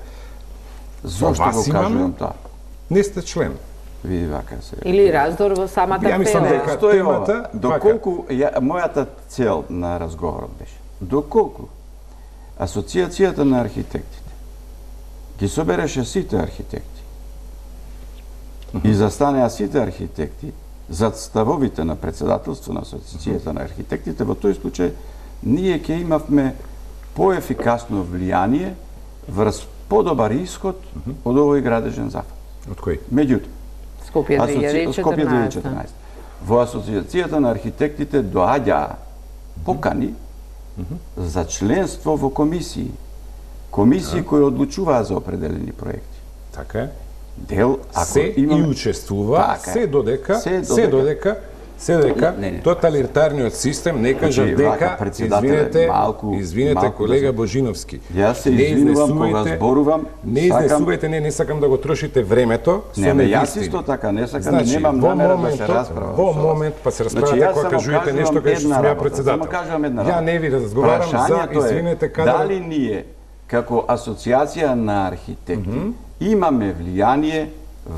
Зошто го кажувам тоа? Не сте член. Види вака се. Или раздор во самата тема. Ја мислам дека темата... Доколку мојата цел на разговорот беше, доколку Асоцијацијата на архитектите ги собереше сите архитекти и застанеа сите архитекти зад ставовите на председателство на Асоцијата на архитектите, во тој случај ние ќе имавме поефикасно влијание врз подобар исход од овој градежен зафат. Од кој? Меѓутоа, Скопје 2014. Во Асоцијацијата на архитектите доаѓаа покани за членство во комисии кои одлучуваа за определени проекти. Така е. Дел, се и учествува, се додека тоталитарниот систем не кажа дека, извинете колега Божиновски, јас се извинувам кога зборувам, не изнесувајте, не сакам да го трошите времето со невистини. Јас исто така не сакам, немам намера да се расправам. Во момент па се расправате кога кажувате нешто кај што сум ја председател. Ја не ви разговарам за, извинете, дали ние како Асоцијација на архитекти имаме влијание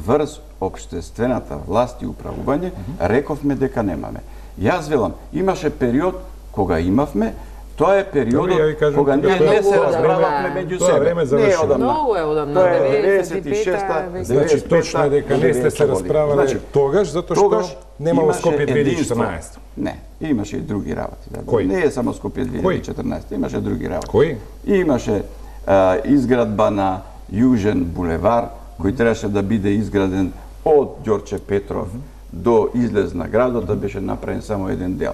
врз општествената власт и управување, рековме дека немаме. Јас велам, имаше период кога имавме, тоа е периодот кога ние не се расправавме меѓу себе. Тоа време завршува. Многу е одамна. Тоа е 96-та, значи точно е дека не сте се расправале тогаш, затоа што немало Скопје 2014. Не, имаше и други работи. Кои? Не е само Скопје 2014, имаше други работи. Кои? Имаше изградба на Јужен булевар кој требаше да биде изграден од Ѓорче Петров до излез на градот, да беше направен само еден дел.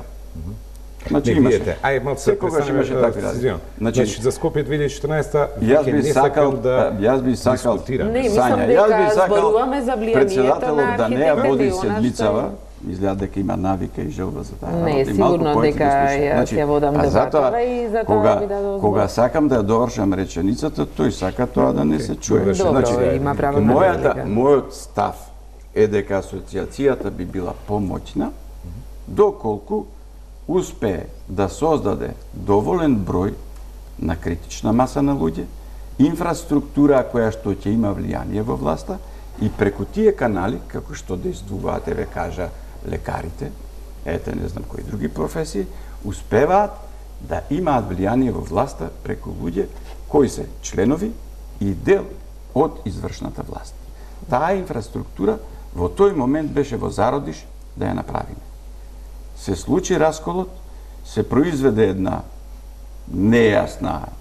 Значи видите, секогаш имаше такви разлики. Значи за Скопје 2014 јас би сакал Не, мислам дека зборуваме за влијанието председателот да не ја води архитектите, седмицава, изгледа дека има навика и желба за таа. Не, сигурно дека јас ја водам дебатава и за тоа би да дозволам. Кога сакам да ја довршам реченицата, тој сака тоа да не се чуе. Добро, има право на реплика. Мојот став е дека асоциацијата би била помоќна доколку успее да создаде доволен број на критична маса на луѓе, инфраструктура која што ќе има влијание во власта и преку тие канали, како што действуваат, еве кажа лекарите, ете не знам кои други професии, успеваат да имаат влијание во власта преку луѓе кои се членови и дел од извршната власт. Таа инфраструктура во тој момент беше во зародиш да ја направиме. Се случи расколот, се произведе една нејасна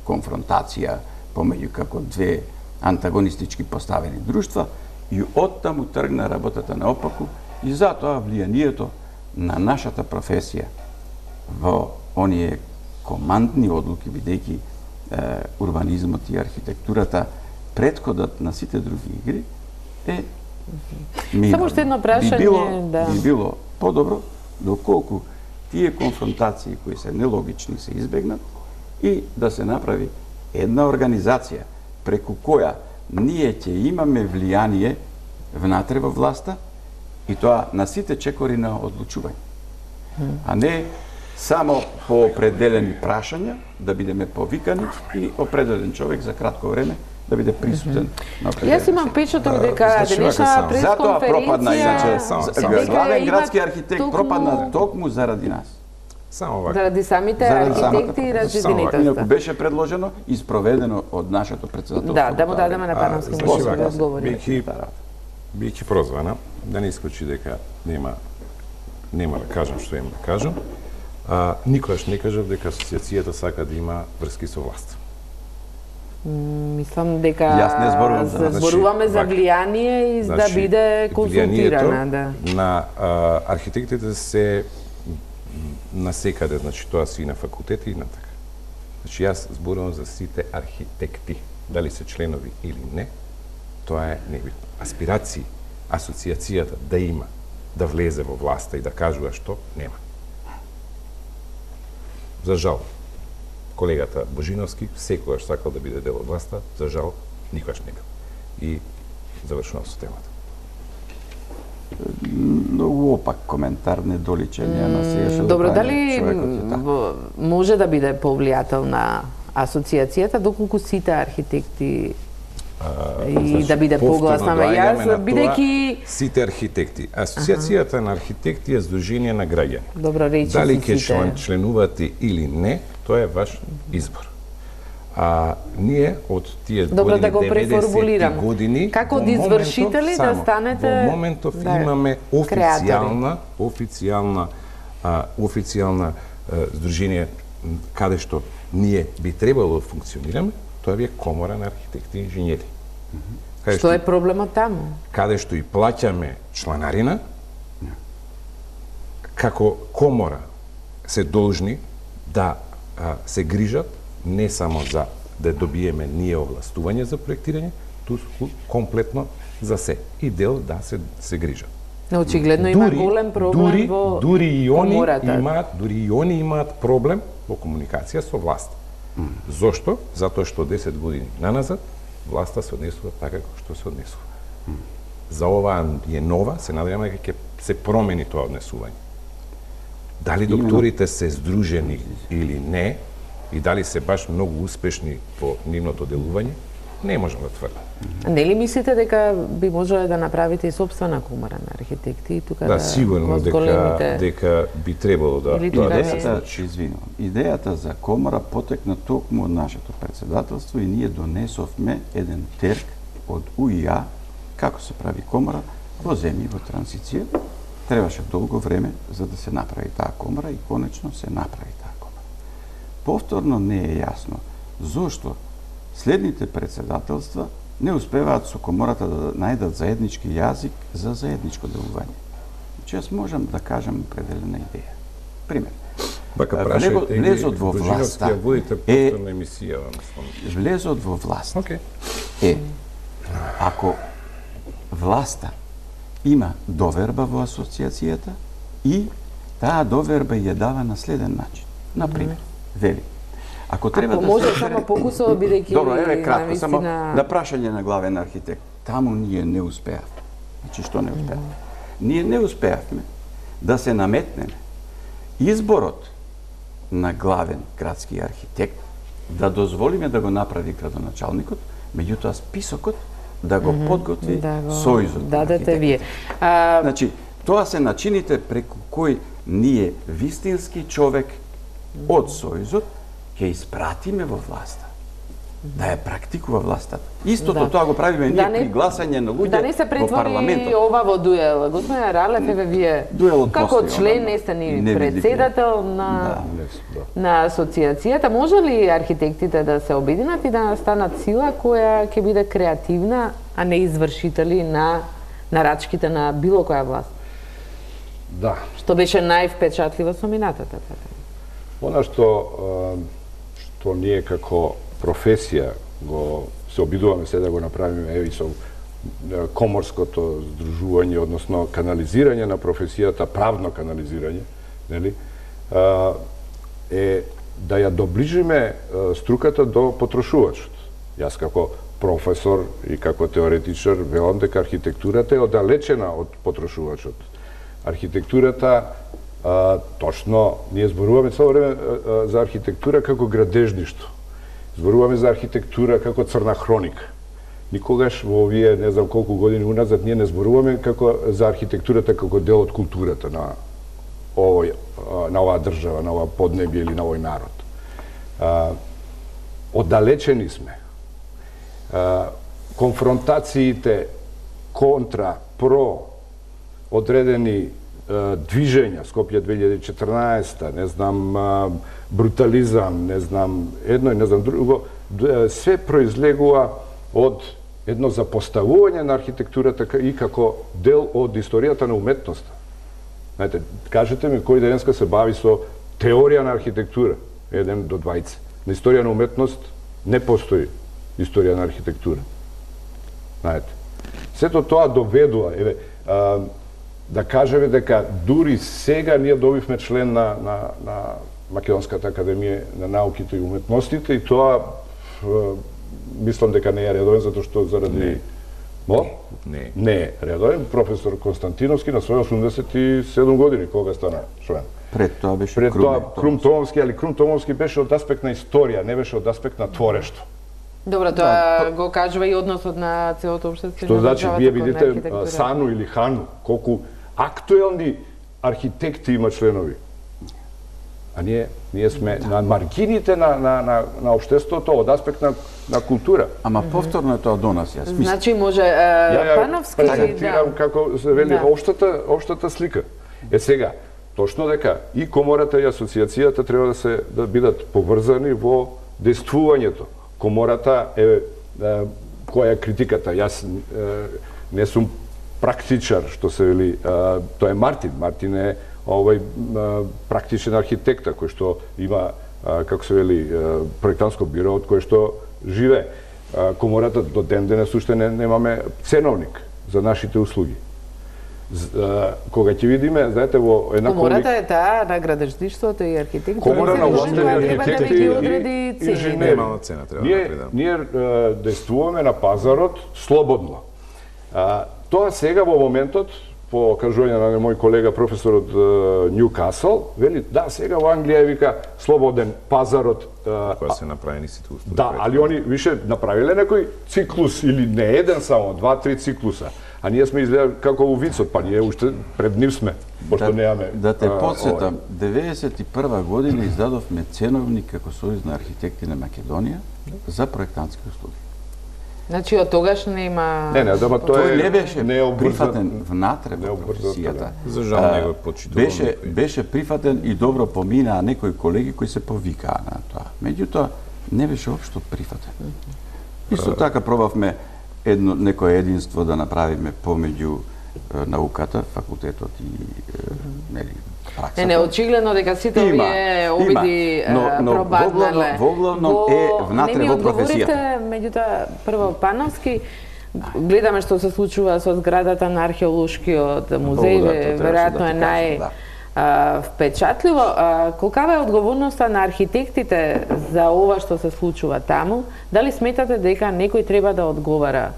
конфронтација помеѓу како две антагонистички поставени друштва и оттаму тргна работата наопаку и затоа влијанието на нашата професија во оние командни одлуки, бидејќи урбанизмот и архитектурата предходот на сите други игри е минорно. Само што едно прашање, би било подобро доколку тие конфронтации кои се нелогични се избегнат и да се направи една организација преку која ние ќе имаме влијание внатре во власта и тоа на сите чекори на одлучување. А не само по определени прашања да бидеме повикани и определен човек за кратко време да биде присутен на определен. Јас имам впечаток дека денешна пресконференција... Затоа пропадна, иначе, главен градски архитект пропадна токму заради нас. Само вака. Заради самите архитекти и разживинитоста. Инаку беше предложено и спроведено од нашето председателство. Да му дадеме на Панамски мост да одговори. Бијќи прозвана, да не искочи дека нема да кажам што имам да кажам, никогаш не кажав дека асоциацијата сака да има врски со власт. Мислам дека Јас не зборувам за зборуваме за влијание и да биде консултирана, да. На архитектите се насекаде, значи тоа си и на факултети и на така. Значи јас зборувам за сите архитекти, дали се членови или не, тоа е небитно. Аспирации, асоциацијата да има, да влезе во власта и да кажува што, нема. За жал, колегата Божиновски секогаш сакал да биде дел од власта, за жал, никогаш не бил. И завршувам со темата. Многу опак коментар, недоличен на сегашното. Добро, дали може да биде повлијателна асоциацијата доколку сите архитекти и да биде погласна? Јас, бидејќи... Сите архитекти. Асоциацијата на архитекти е здружение на граѓани. Добро, речи дали ќе членувате или не, тоа е ваш избор. Ние од тие години, да 90 години, како од извршители да станете... Во моментов имаме официјална здружение каде што ние би требало да функционираме, тоа е Комора на архитекти и инженери. Што е проблемот таму? Каде што и плаќаме чланарина, како комора се должни да се грижат не само за да добиеме ние овластување за проектирање, туку комплетно за се. И дел да се грижат. Очигледно има голем проблем во комората. Дури и они имаат проблем во комуникација со власт. Зошто? Затоа што 10 години наназад власта се однесува така како што се однесува. За оваа е нова, се надеваме дека ќе се промени тоа однесување. Дали докторите се здружени или не, и дали се баш многу успешни по нивното делување, не можам да тврдам. Нели мислите дека би можеле да направите и собствена комора на архитекти и тука да сигурно дека би требало да се случи. Идејата за комора потекна токму од нашето председателство и ние донесовме еден терк од УИА како се прави комора во земји во транзиција. Требаше долго време за да се направи таа комора и конечно се направи таа комора. Повторно не е јасно зошто следните председателства не успеваат со комората да најдат заеднички јазик за заедничко делување. Значи, јас можам да кажам определена идеја. Пример. Бака прашајте влезот во власта водите повторна емисија. Влезот во власт Okay. Ако власта има доверба во асоциацијата и таа доверба ја дава на следен начин. Например, вели, ако треба да може само покусо, бидејќи добро, еве кратко, само на прашање на главен архитект. Таму ние не успеавме. Значи, што не успеавме? Ние не успеавме да се наметнеме изборот на главен градски архитект, да дозволиме да го направи градоначалникот, меѓутоа списокот да го подготви сојузот. Дадете вие. Значи, тоа се начините преку кои ние вистински човек од сојузот ќе испратиме во власта. Да ја практикува властата. Истото тоа го правиме ние при гласање на луѓе во парламентот. Да не се претвори ова во дуел. Господин Ралев, еве вие како член не сте ни председател на асоциацијата, може ли архитектите да се обединат и да станат сила која ќе биде креативна, а не извршители на нарачките на било која власт? Да. Што беше највпечатливо со минатата? Она што ние како професија се обидуваме се да го направиме и со коморското здружување, односно канализирање на професијата, правно канализирање, нели? Е да ја доближиме струката до потрошувачот. Јас како професор и како теоретичар велам дека архитектурата е оддалечена од потрошувачот. Архитектурата точно ние зборуваме цело време за архитектура како градежништво. Зборуваме за архитектура како црна хроника. Никогаш во овие не знам колку години уназад ние не зборуваме за архитектурата како дел од културата на оваа држава, на оваа поднебје или на овој народ. Оддалечени сме. Конфронтациите контра, про одредени движења, Скопје 2014, не знам, брутализам, не знам, едно и не знам друго, се произлегува од едно запоставување на архитектурата и како дел од историјата на уметноста. Знаете, кажете ми кој денеска се бави со теорија на архитектура, еден до двајца. На историја на уметност не постои историја на архитектура. Знаете, сето тоа доведува, еве, да кажеме дека дури сега ние добивме член на Македонската академија на науките и уметностите и тоа мислам дека не е редовен затоа што заради не е редовен. Професор Константиновски на свој 87 години кога стана член. Пред тоа беше Крум Томовски, али Крум Томовски беше од аспект на историја, не беше од аспект на творештво. Добро, тоа го кажува и односот на целото општество. Што значи, вие видите Сану или Хану, колку актуелни архитекти има членови. А ние сме на маргините на општеството од аспект на култура. Ама повторно е тоа до нас, јас мислам. Значи може Пановски да презентирам како се вели општата слика. Е сега, точно дека и комората и асоциацијата треба да бидат поврзани во действувањето. Комората е која е критиката. Јас не сум практичар, што се вели, тоа е Мартин. Мартин е овој практичен архитекта кој што има, како се вели, проектантско биро од кое што живе. Комората до ден денес уште немаме ценовник за нашите услуги. Кога ќе видиме, знаете, во една комората е таа на градежништвото и архитектурата. Комора на овластени архитекти и инженери. Ние действуваме на пазарот слободно. Тоа сега во моментот, по кажување на мој колега професорот Ньюкасл, вели, да, сега во Англија е вика слободен пазарот. Која се направени сите услуги. Да, али они више направиле некој циклус, или не еден само, 2-3 циклуса. А ние сме изгледа како у вицот, па ние уште пред нив сме, пошто немаме. Да те подсетам, 91 година издадовме ценовник како Сојуз на архитекти на Македонија за проектантски услуги. Значи од тогаш нема. Не, ама тој не беше прифатен внатре во професијата. За жал не го почитуваме. Беше прифатен и добро поминаа некои колеги кои се повикаа на тоа. Меѓутоа не беше општо прифатен. Исто така пробавме некое единство да направиме помеѓу науката, факултетот и нели праксата. Не, очигледно дека сите овие обиди пробаднале. Воглавно е внатре во професијата. Не ми меѓутоа, прво Пановски, гледаме што се случува со зградата на археолошкиот музеј, веројатно е впечатливо. Колкава е одговорноста на архитектите за ова што се случува таму? Дали сметате дека некој треба да одговара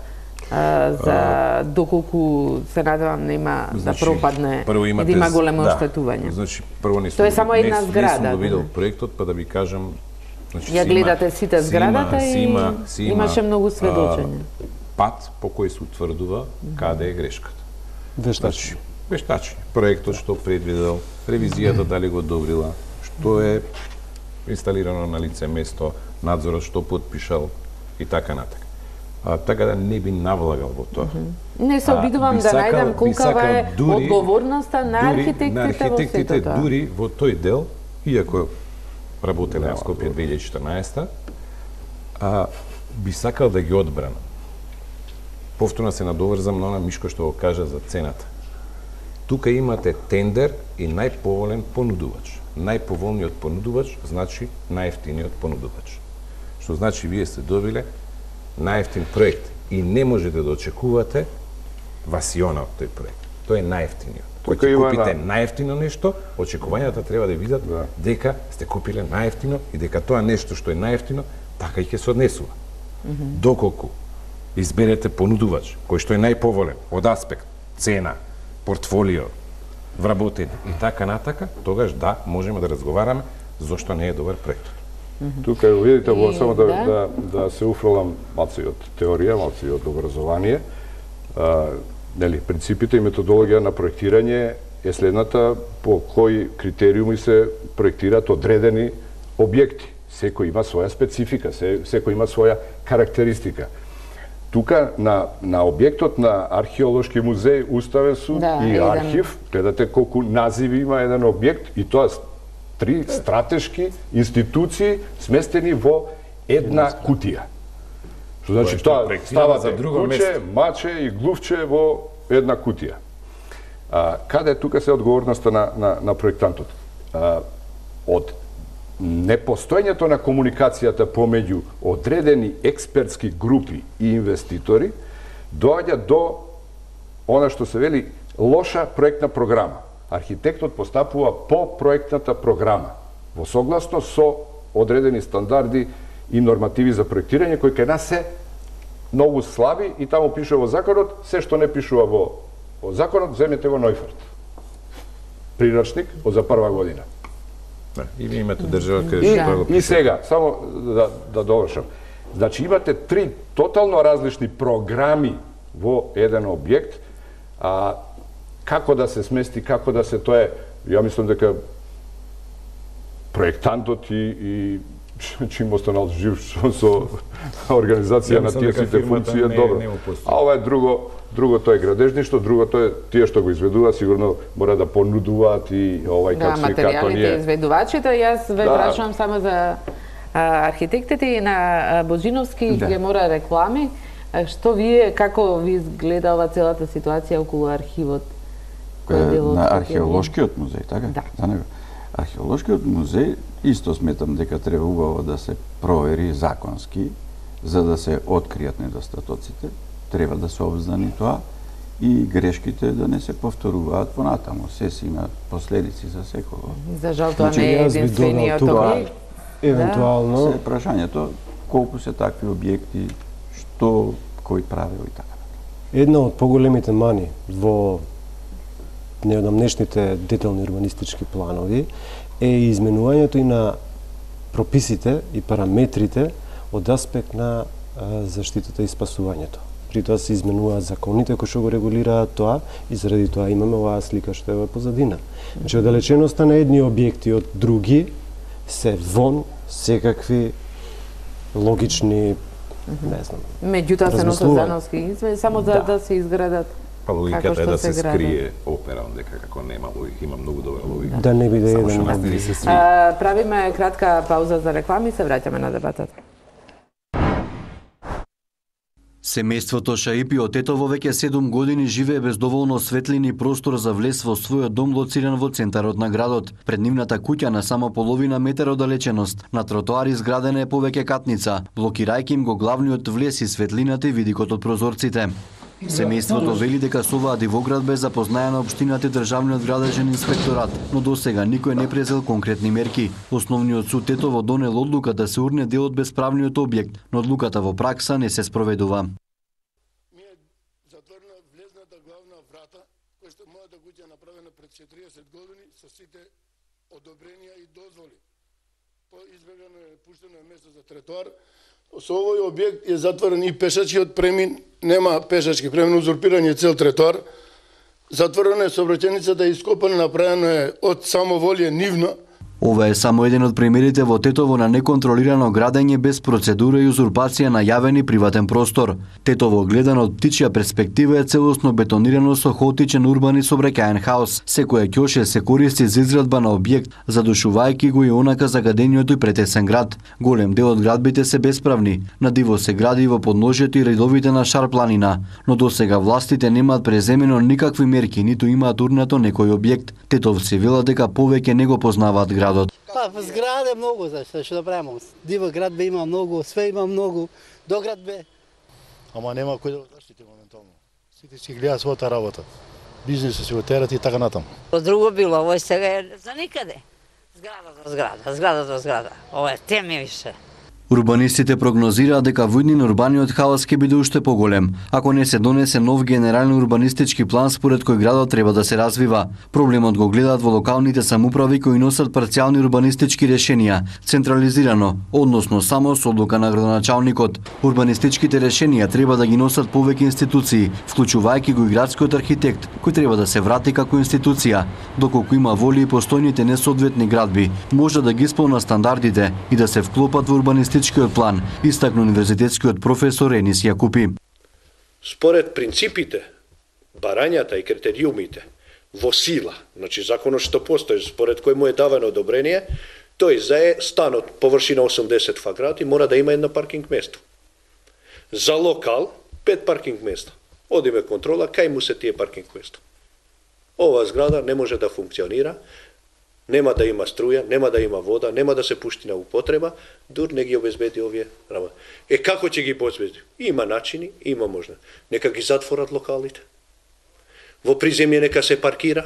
за доколку се надевам нема да пропадне и да има големо оштетување? Значи, прво не Тоа е само една зграда. Не сум видел проектот, па да ви кажам, значи ја гледате сите зградата и имаше многу сведочења. Пат по кој се утврдува каде е грешката. Вештачи. Вештачи. Проектот што предвидел, ревизијата дали го одобрила, што е инсталирано на лице место, надзорот што подпишал и така натака. Така да не би навлагал во тоа. Не се обидувам да најдам колкава е одговорноста на архитектите во сето тоа. Дури во тој дел, иако работеле во Скопје 2014, би сакал да ги одбрана. Повторно се надоврзам на она Мишко што го кажа за цената. Тука имате тендер и најповолен понудувач. Најповолниот понудувач значи најевтиниот понудувач. Што значи вие сте добиле најевтин проект и не можете да очекувате васиона од тој проект. Тој е најевтиниот. Кога ќе купите најевтино нешто, очекувањата треба да видат дека сте купиле најевтино и дека тоа нешто што е најевтино така и ќе се однесува. Доколку изберете понудувач кој што е најповолен од аспект цена, портфолио, вработени и така натака, тогаш да, можеме да разговараме зошто не е добар проектот. Тука видите, само да се уфрлам малце од теорија, малце од образование. Нели, принципите и методологија на проектирање е следната, по кои критериуми се проектираат одредени објекти. Секој има своја специфика, секој има своја карактеристика. Тука на објектот на археолошки музеј, уставен суд и архив, гледате колку називи има еден објект и тоа 3 стратешки институции сместени во една кутија. Што значи тоа ставате куче, маче и глувче во една кутија. Каде тука се одговорноста на проектантот? Од непостоењето на комуникацијата помеѓу одредени експертски групи и инвеститори доаѓа до она што се вели лоша проектна програма. Архитектот постапува по проектната програма, во согласно со одредени стандарди и нормативи за проектирање, кои кај нас се многу слаби и таму пише во законот, се што не пишува во законот, земете во Нојферт. Прирачник од за прва година. И ви имате држава каде што го пише. И сега, само да довршам. Значи имате 3 тотално различни програми во еден објект, како да се смести, како да се тоа е, ја мислам дека проектантот и чим останал жив со организација на тие сите функции е добро. А ова е другото е градежништво, другото е тие што го изведуваат, сигурно мора да понудуваат и како се како ние. Да, изведувачите, јас ве прашувам само за архитектите и на Божиновски ќе мора реклами. Што вие, како ви изгледа ова целата ситуација околу архивот? На археолошкиот музеј, така? Да. За него. Археолошкиот музеј исто сметам дека треба убаво да се провери законски, за да се откријат недостатоците. Треба да се обзнани тоа и грешките да не се повторуваат понатаму. Се си има последици за секого. За жал тоа не е единствениот објект. Евентуално. Се прашањето колку се такви објекти, што кој правил и така. Една од поголемите мани во неодамнешните детални урбанистички планови е изменувањето и на прописите и параметрите од аспект на заштитата и спасувањето. При тоа се изменуваат законите кои што го регулираат тоа и заради тоа имаме оваа слика што е позадина. Значи, оддалеченоста на едни објекти од други се вон секакви логични, не знам. Меѓутоа се носат зановски изведи само за да се изградат. Па логиката е да се скрие опера, дека како нема логика, има многу добра логика. Да не биде еден. Правиме кратка пауза за реклами и се враќаме на дебатата. Семејството Шаипи од Тетово веќе 7 години живее без доволно светлини простор за влез во својот дом лоциран во центарот на градот. Пред нивната куќа на само половина метар оддалеченост, на тротоар изградена е повеќе катница, блокирајќи им го главниот влез и светлината и видикот од прозорците. Семејството вели дека со оваа дивоградба е запознаена општината и државниот градежен инспекторат, но досега никој не презел конкретни мерки. Основниот суд Тетово донел одлука да се урне дел од бесправниот објект, но одлуката во пракса не се спроведува. Ми е затворена влезната главна врата, која што мојата куќа е направена пред 40 години со сите одобренија и дозволи. Избегано е, пуштено е место за тротоар. Со овој објект е затворен и пешачкиот премин, нема пешачки премин, узурпиран е цел тротоар. Затворена е сообраќајницата, ископана, направено е од самоволие нивно. Ова е само еден од примерите во Тетово на неконтролирано градење без процедура и узурпација на јавен и приватен простор. Тетово гледано од птичја перспектива е целосно бетонирано со хаотичен урбан и сообраќаен хаос. Секоја ќоше се користи за изградба на објект, задушувајќи го и онака загадениот и претесен град. Голем дел од градбите се бесправни. Надиво се гради во подножјето и редовите на Шар планина, но досега властите немаат преземено никакви мерки, ниту имаат урнато некој објект. Тетовци велат дека повеќе не го познаваат градот. Па, зграде многу, зашто што да правиме. Дива градбе има многу, све има многу, доградбе. Ама нема кој да го заштити моментално. Сите си гледаат својата работа. Бизнисот си го терат и така натаму. Друго било, ово сега е за никаде. Зграда за зграда, зграда за зграда. Ова е теми више. Урбанистите прогнозираат дека во иднина урбаниот хаос ќе биде уште поголем, ако не се донесе нов генерален урбанистички план според кој градот треба да се развива. Проблемот го гледаат во локалните самоуправи кои носат парцијални урбанистички решенија, централизирано, односно само со одлука на градоначалникот. Урбанистичките решенија треба да ги носат повеќе институции, вклучувајќи го и градскиот архитект, кој треба да се врати како институција, доколку има воли и постојните несоодветни градби, може да ги исполнат стандардите и да се вклопат во урбанистичкиот план, истакна универзитетскиот професор Енис Јакупи. Според принципите, барањата и критериумите во сила, значи законот што постои, според кој му е давано одобрение, тој за станот површина 80 квадрати мора да има едно паркинг место. За локал 5 паркинг места. Одиме контрола кај му се тие паркинг места. Ова зграда не може да функционира, нема да има струја, нема да има вода, нема да се пушти на употреба, дур не ги обезбеди овие работи. Како ќе ги обезбеди? Има начини, има можна. Нека ги затворат локалите. Во приземје нека се паркира.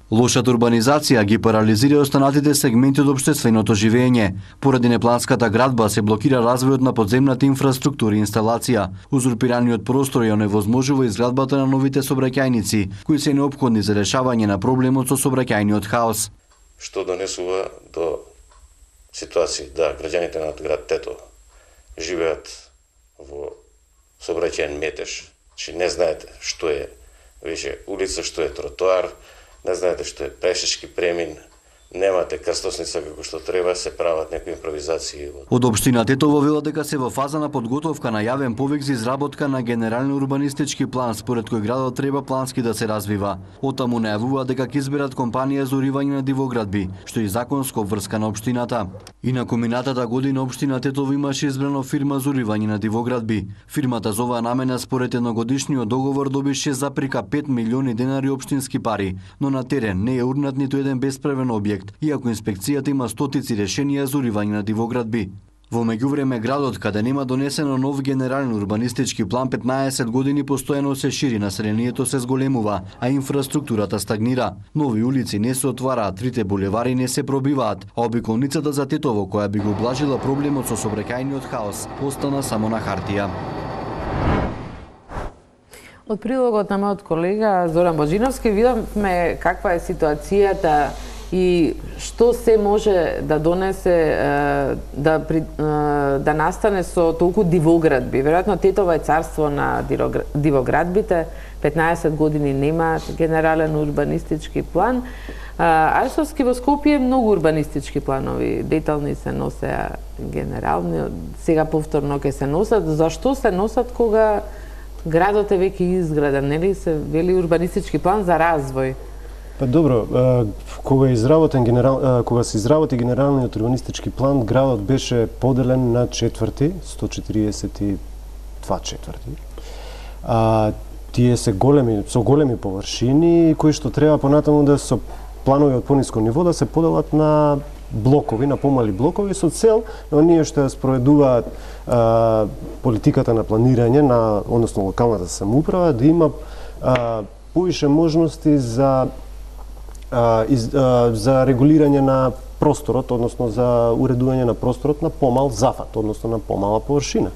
Лошата урбанизација ги парализира останатите сегменти од општественото живење. Поради непланската градба се блокира развојот на подземната инфраструктура и инсталација. Узурпираниот простор ја оневозможува изградбата на новите сообраќајници, кои се неопходни за решавање на проблемот со сообраќајниот хаос. Што донесува до ситуација да граѓаните на град Тетово живеат во сообраќајен метеж, че не знаете што е веќе улица, што е тротоар, не знаете што е пешачки премин, немате крстосница како што треба, се прават некои импровизации. Од општина Тетово велат дека се во фаза на подготовка на јавен повик за изработка на генерален урбанистички план според кој градот треба плански да се развива. Оттаму најавуваат дека ќе изберат компанија за уривање на дивоградби, што е законско обврска на општината. И на коминатата година општина Тетово имаше избрано фирма за уривање на дивоградби. Фирмата за оваа намена според едногодишниот договор доби 6,5 милиони денари општински пари, но на терен не е урнат ниту еден бесправен објект, иако инспекцијата има стотици решенија за уривање на дивоградби. Во меѓувреме градот, каде нема донесено нов генерален урбанистички план, 15 години постојано се шири, населението се зголемува, а инфраструктурата стагнира. Нови улици не се отвараат, трите булевари не се пробиваат, а обиколницата за Тетово, која би го облажила проблемот со сообраќајниот хаос, остана само на хартија. Од прилогот на мојот колега Зоран Божиновски видовме каква е ситуацијата и што се може да донесе да настане со толку дивоградби. Веројатно Тетово е царство на дивоградбите, 15 години нема генерален урбанистички план. Арсовски во Скопје многу урбанистички планови, детални се носеа, генерални, сега повторно ќе се носат. Зашто се носат кога градот е веќе изграден, нели се вели урбанистички план за развој? Па добро, кога се изработи генералниот урбанистички план, градот беше поделен на четврти, 142 2/4. Тие се со големи површини кои што треба понатаму да со планови од пониско ниво да се поделат на блокови, на помали блокови со цел на оние што ја спроведуваат политиката на планирање на односно локалната самоуправа да има повише можности за регулирање на просторот, односно за уредување на просторот на помал зафат, односно на помала површина.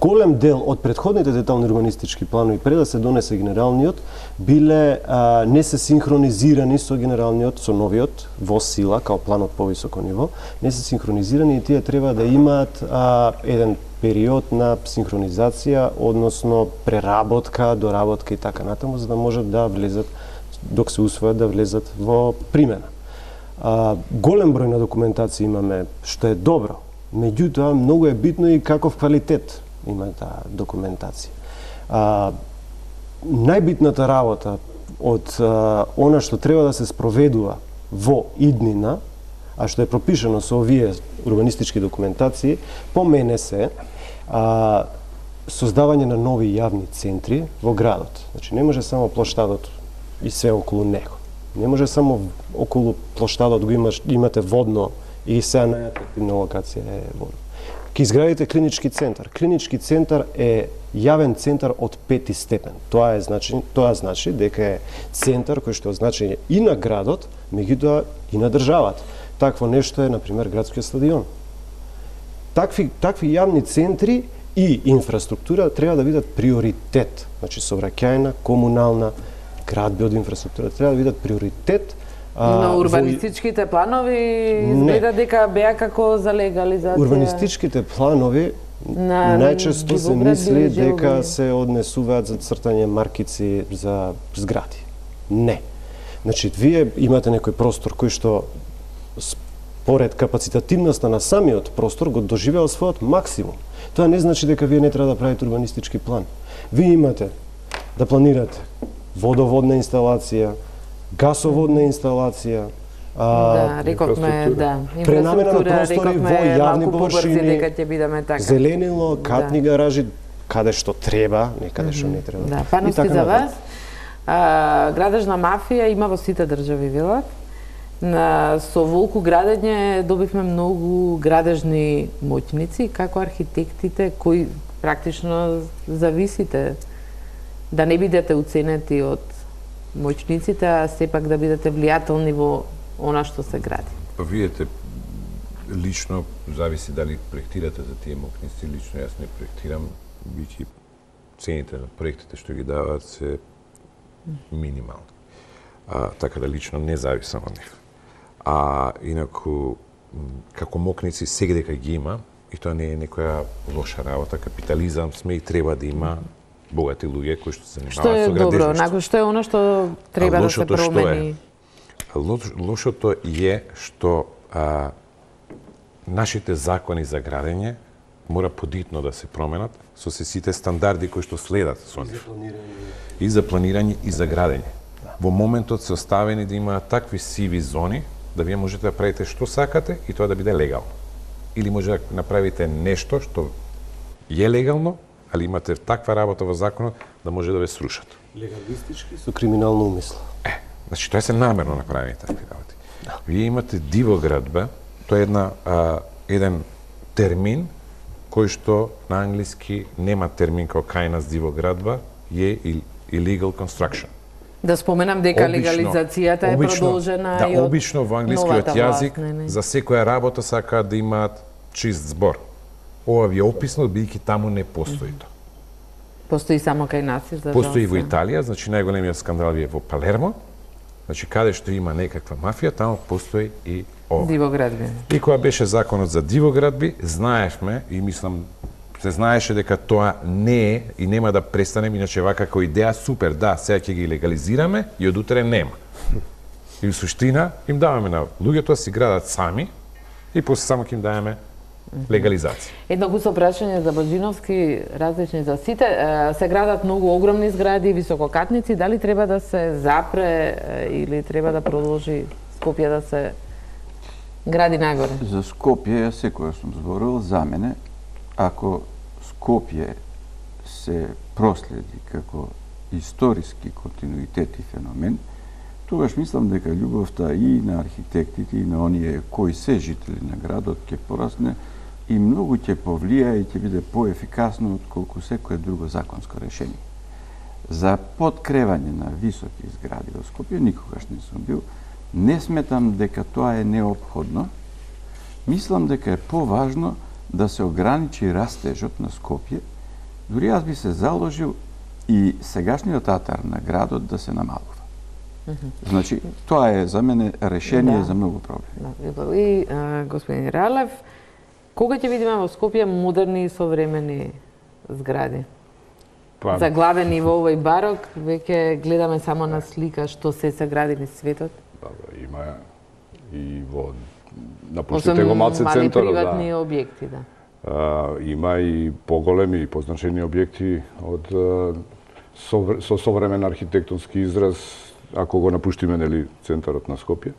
Голем дел од претходните детални урбанистички планови пред да се донесе генералниот биле не се синхронизирани со генералниот, со новиот во сила као планот по високо ниво, не се синхронизирани и тие треба да имаат еден период на синхронизација, односно преработка, доработка и така натаму, за да можат да влезат, док се усвојат да влезат во примена. Голем број на документација имаме, што е добро. Меѓутоа, многу е битно и каков квалитет има таа документација. Најбитната работа од она што треба да се спроведува во иднина, а што е пропишано со овие урбанистички документации, по мене се создавање на нови јавни центри во градот. Значи, не може само плоштадот и све околу него. Не може само околу плоштадот го имате водно и сега најатрактивна локација е вода. Ке изградите клинички центар. Клинички центар е јавен центар од 5 степен. Тоа значи дека е центар кој што значи и на градот, меѓутоа и на државата. Такво нешто е, например, градскиот стадион. Такви јавни центри и инфраструктура треба да бидат приоритет. Значи, сообраќајна, комунална, градби од инфраструктура треба да бидат приоритет. Но урбанистичките планови изгледа дека беа како за легализација. Урбанистичките планови најчесто се мисли дека се однесуваат за цртање маркици за згради. Не. Значи, вие имате некој простор кој што според капацитативноста на самиот простор го доживеал својот максимум. Тоа не значи дека вие не треба да правите урбанистички план. Вие имате да планирате водоводна инсталација, гасоводна инсталација, рековме, пренамена на простори во јавни површини, зеленило, катни гаражи, каде што треба, не каде што не треба. Да, Пановски за вас. Градежна мафија има во сите држави, велат. Со волку градење добивме многу градежни моќници, како архитектите кои практично зависите да не бидете уценети од моќниците, а сепак да бидете влијателни во она што се гради. Видете, лично зависи дали проектирате за тие моќници, лично јас не проектирам, бијќи цените на проектите што ги даваат се минимални. Така да лично не зависам од нив. Инаку, како моќници сегде ги има, и тоа не е некоја лоша работа, капитализам сме и треба да има богати луѓе кои што се занимаваат со градежништво. Што е добро, што е она што треба да се промени? Лошото е што нашите закони за градење мора подитно да се променат со сите стандарди кои што следат со нив. И за планирање и за градење. Во моментот се оставени да имаат такви сиви зони да вие можете да правите што сакате и тоа да биде легално. Или може да направите нешто што е легално, али имате таква работа во законот да може да ве срушат. Легалистички со криминално умисло. Значи тоа се намерно направени такви работи. Вие имате дивоградба, тоа е еден термин кој што на англиски нема термин како кај нас дивоградба, е illegal construction. Да споменам дека легализацијата е продолжена и од обично во англискиот јазик за секоја работа сакаат да имаат чист збор. Ова ви е описно, бидејќи таму не постои тоа. Постои само кај нас, за постои во Италија, значи најголемиот скандал е во Палермо. Значи каде што има некаква мафија, таму постои и ова. Дивоградби. И кога беше законот за дивоградби, знаевме и мислам се знаеше дека тоа не е и нема да престане, иначе вака како идеја супер, да, сега ќе ги легализираме и од утре нема. И во суштина им даваме на луѓето да си градат сами и после само ќе им даваме легализација. Едно куцо прашање за Божиновски, различни за сите. Се градат многу огромни згради, висококатници, дали треба да се запре или треба да продолжи Скопје да се гради нагоре? За Скопје, јас секоја сум зборувал, за мене, ако Скопје се проследи како историски континуитет и феномен, тогаш мислам дека љубовта и на архитектите и на оние кои се жители на градот ќе порасне и многу ќе повлијае и ќе биде поефикасно отколку секое друго законско решение. За подкревање на високи згради во Скопје никогаш не сум бил. Не сметам дека тоа е неопходно. Мислам дека е поважно да се ограничи растежот на Скопје. Дури јас би се заложил и сегашниот атар на градот да се намалува. Значи, тоа е за мене решение за многу проблеми. И господин Ралев, кога ќе видиме во Скопје модерни и современи згради? Заглавени во овој барок, веќе гледаме само на слика што се градини светот. Има и во напуштите го малце центарот, мали приватни објекти, да. Има и поголеми и позначени објекти од со современ архитектонски израз, ако го напуштиме нели центарот на Скопје.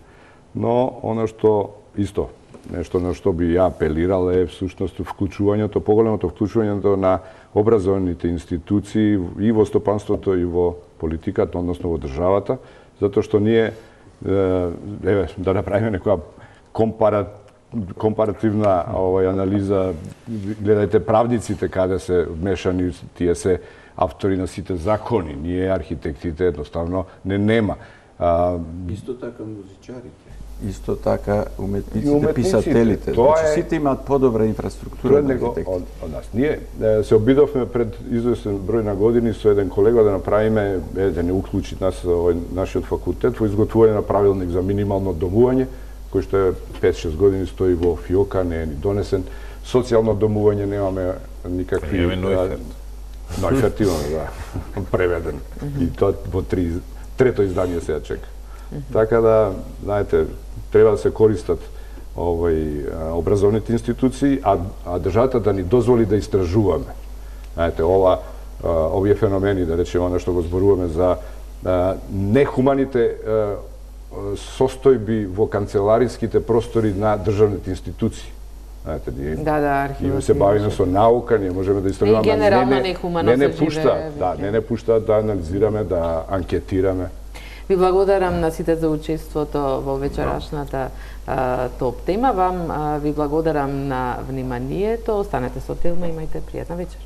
Но она што исто нешто на што би ја апелирал е всушност вклучувањето, поголемото вклучувањето на образовните институции и во стопанството и во политиката, односно во државата, затоа што ние да направиме некоја компаративна анализа, гледајте правниците каде се вмешани, тие се автори на сите закони, ние архитектите едноставно нема. Исто така музичарите. Исто така уметниците, писателите. Значи сите имаат подобра инфраструктура на архитектите. Од нас. Ние се обидовме пред известен број на години со еден колега да направиме, да не уклучи нас нашиот факултет во изготвување на правилник за минимално домување, кој што е 5-6 години стои во фиока, не е ни донесен. Социјално домување немаме никакви... Нојферт имаме, да, преведен. И тоа во трето издание сега чека. Така да, знаете, треба да се користат образовните институции, а државата да ни дозволи да истражуваме. Знаете, овие феномени, да речеме, оно што го зборуваме за нехуманите состојби во канцелариските простори на државните институции. Знаете, ние се бавиме со наука, ние можеме да истражуваме. И генерално нехумано се живее. Не не пушта да анализираме, да анкетираме. Ви благодарам на сите за учеството во вечерашната топ тема. Вам ви благодарам на вниманието. Останете со Телма, имајте пријатна вечер.